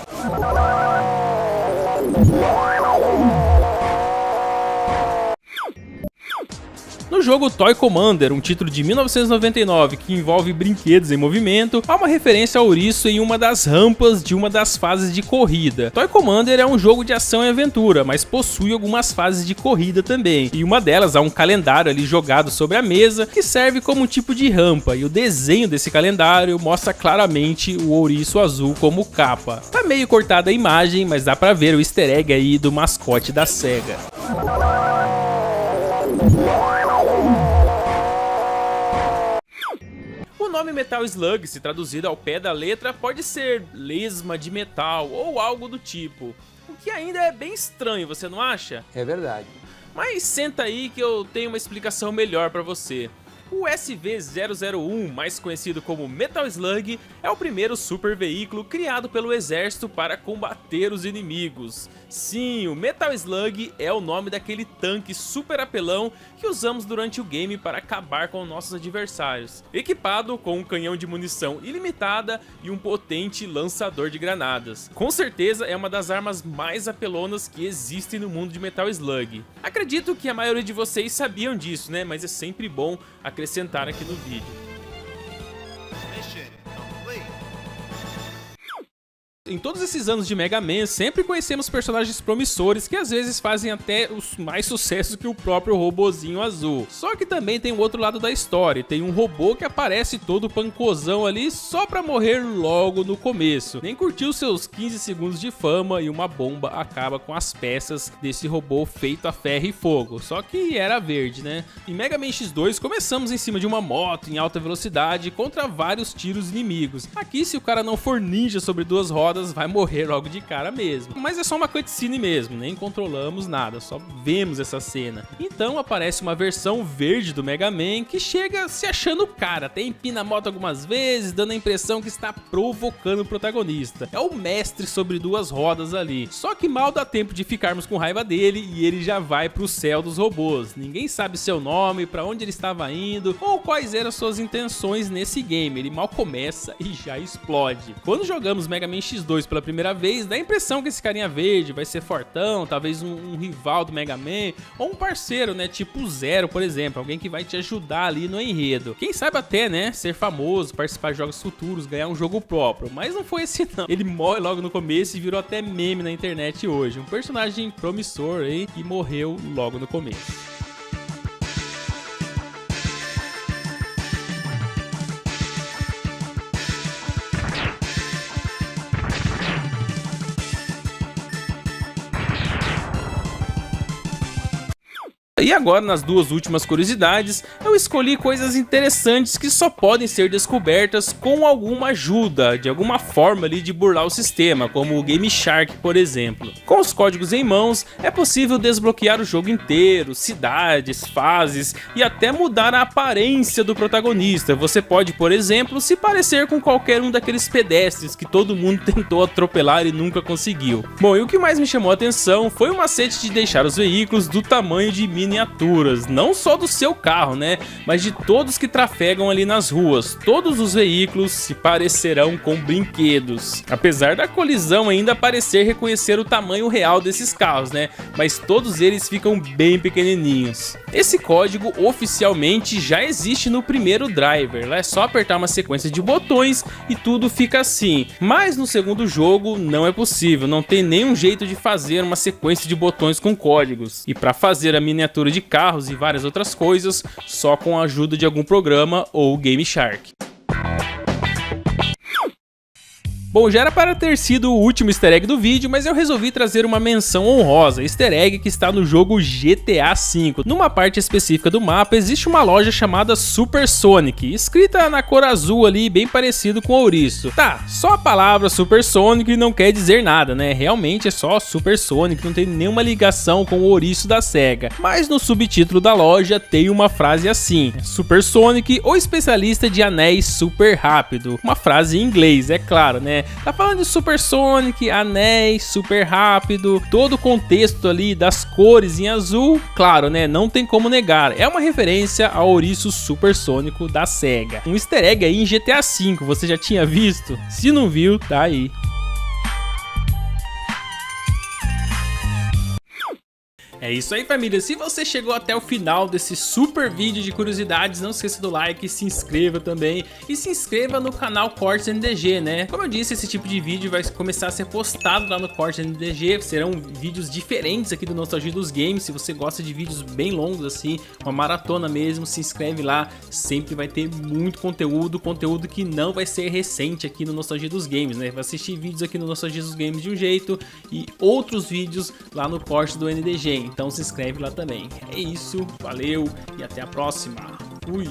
No jogo Toy Commander, um título de 1999 que envolve brinquedos em movimento, há uma referência ao ouriço em uma das rampas de uma das fases de corrida. Toy Commander é um jogo de ação e aventura, mas possui algumas fases de corrida também, e uma delas há um calendário ali jogado sobre a mesa que serve como um tipo de rampa, e o desenho desse calendário mostra claramente o ouriço azul como capa. Tá meio cortada a imagem, mas dá pra ver o easter egg aí do mascote da SEGA. O nome Metal Slug, se traduzido ao pé da letra, pode ser lesma de metal ou algo do tipo. O que ainda é bem estranho, você não acha?
É verdade.
Mas senta aí que eu tenho uma explicação melhor pra você. O SV-001, mais conhecido como Metal Slug, é o primeiro super veículo criado pelo exército para combater os inimigos. Sim, o Metal Slug é o nome daquele tanque super apelão que usamos durante o game para acabar com nossos adversários. Equipado com um canhão de munição ilimitada e um potente lançador de granadas. Com certeza é uma das armas mais apelonas que existem no mundo de Metal Slug. Acredito que a maioria de vocês sabiam disso, né? Mas é sempre bom acrescentar aqui no vídeo. Em todos esses anos de Mega Man, sempre conhecemos personagens promissores que às vezes fazem até os mais sucessos que o próprio robozinho azul. Só que também tem o outro lado da história, tem um robô que aparece todo pancozão ali só pra morrer logo no começo. Nem curtiu seus 15 segundos de fama e uma bomba acaba com as peças desse robô feito a ferro e fogo. Só que era verde, né? Em Mega Man X2 começamos em cima de uma moto em alta velocidade contra vários tiros inimigos. Aqui, se o cara não for ninja sobre duas rodas, vai morrer logo de cara mesmo. Mas é só uma cutscene mesmo, nem controlamos nada, só vemos essa cena. Então aparece uma versão verde do Mega Man que chega se achando cara, até empina a moto algumas vezes, dando a impressão que está provocando o protagonista. É o mestre sobre duas rodas ali. Só que mal dá tempo de ficarmos com raiva dele e ele já vai pro céu dos robôs. Ninguém sabe seu nome, pra onde ele estava indo ou quais eram suas intenções nesse game. Ele mal começa e já explode. Quando jogamos Mega Man X2 pela primeira vez, dá a impressão que esse carinha verde vai ser fortão, talvez um rival do Mega Man, ou um parceiro, né, tipo o Zero, por exemplo, alguém que vai te ajudar ali no enredo. Quem sabe até, né, ser famoso, participar de jogos futuros, ganhar um jogo próprio, mas não foi esse não. Ele morre logo no começo e virou até meme na internet hoje, um personagem promissor aí que morreu logo no começo. E agora, nas duas últimas curiosidades, eu escolhi coisas interessantes que só podem ser descobertas com alguma ajuda, de alguma forma ali de burlar o sistema, como o Game Shark, por exemplo. Com os códigos em mãos, é possível desbloquear o jogo inteiro, cidades, fases e até mudar a aparência do protagonista. Você pode, por exemplo, se parecer com qualquer um daqueles pedestres que todo mundo tentou atropelar e nunca conseguiu. Bom, e o que mais me chamou a atenção foi o macete de deixar os veículos do tamanho de miniaturas, não só do seu carro, né, mas de todos que trafegam ali nas ruas. Todos os veículos se parecerão com brinquedos, apesar da colisão ainda parecer reconhecer o tamanho real desses carros, né, mas todos eles ficam bem pequenininhos. Esse código oficialmente já existe no primeiro driver, lá é só apertar uma sequência de botões e tudo fica assim, mas no segundo jogo não é possível, não tem nenhum jeito de fazer uma sequência de botões com códigos, e para fazer a miniatura de carros e várias outras coisas, só com a ajuda de algum programa ou Game Shark. Bom, já era para ter sido o último easter egg do vídeo, mas eu resolvi trazer uma menção honrosa, easter egg que está no jogo GTA V. Numa parte específica do mapa existe uma loja chamada Super Sonic, escrita na cor azul ali, bem parecido com ouriço. Tá, só a palavra Super Sonic não quer dizer nada, né? Realmente é só Super Sonic, não tem nenhuma ligação com o ouriço da SEGA. Mas no subtítulo da loja tem uma frase assim: Super Sonic, o especialista de anéis super rápido. Uma frase em inglês, é claro, né? Tá falando de Super Sonic, anéis, super rápido, todo o contexto ali das cores em azul, claro, né? Não tem como negar, é uma referência ao ouriço supersônico da SEGA. Um easter egg aí em GTA V, você já tinha visto? Se não viu, tá aí. É isso aí, família, se você chegou até o final desse super vídeo de curiosidades, não esqueça do like, se inscreva também e se inscreva no canal Cortes NDG, né? Como eu disse, esse tipo de vídeo vai começar a ser postado lá no Cortes NDG, serão vídeos diferentes aqui do Nostalgia dos Games. Se você gosta de vídeos bem longos assim, uma maratona mesmo, se inscreve lá, sempre vai ter muito conteúdo que não vai ser recente aqui no Nostalgia dos Games, né? Vai assistir vídeos aqui no Nostalgia dos Games de um jeito e outros vídeos lá no Cortes do NDG. Então se inscreve lá também. É isso, valeu e até a próxima. Fui!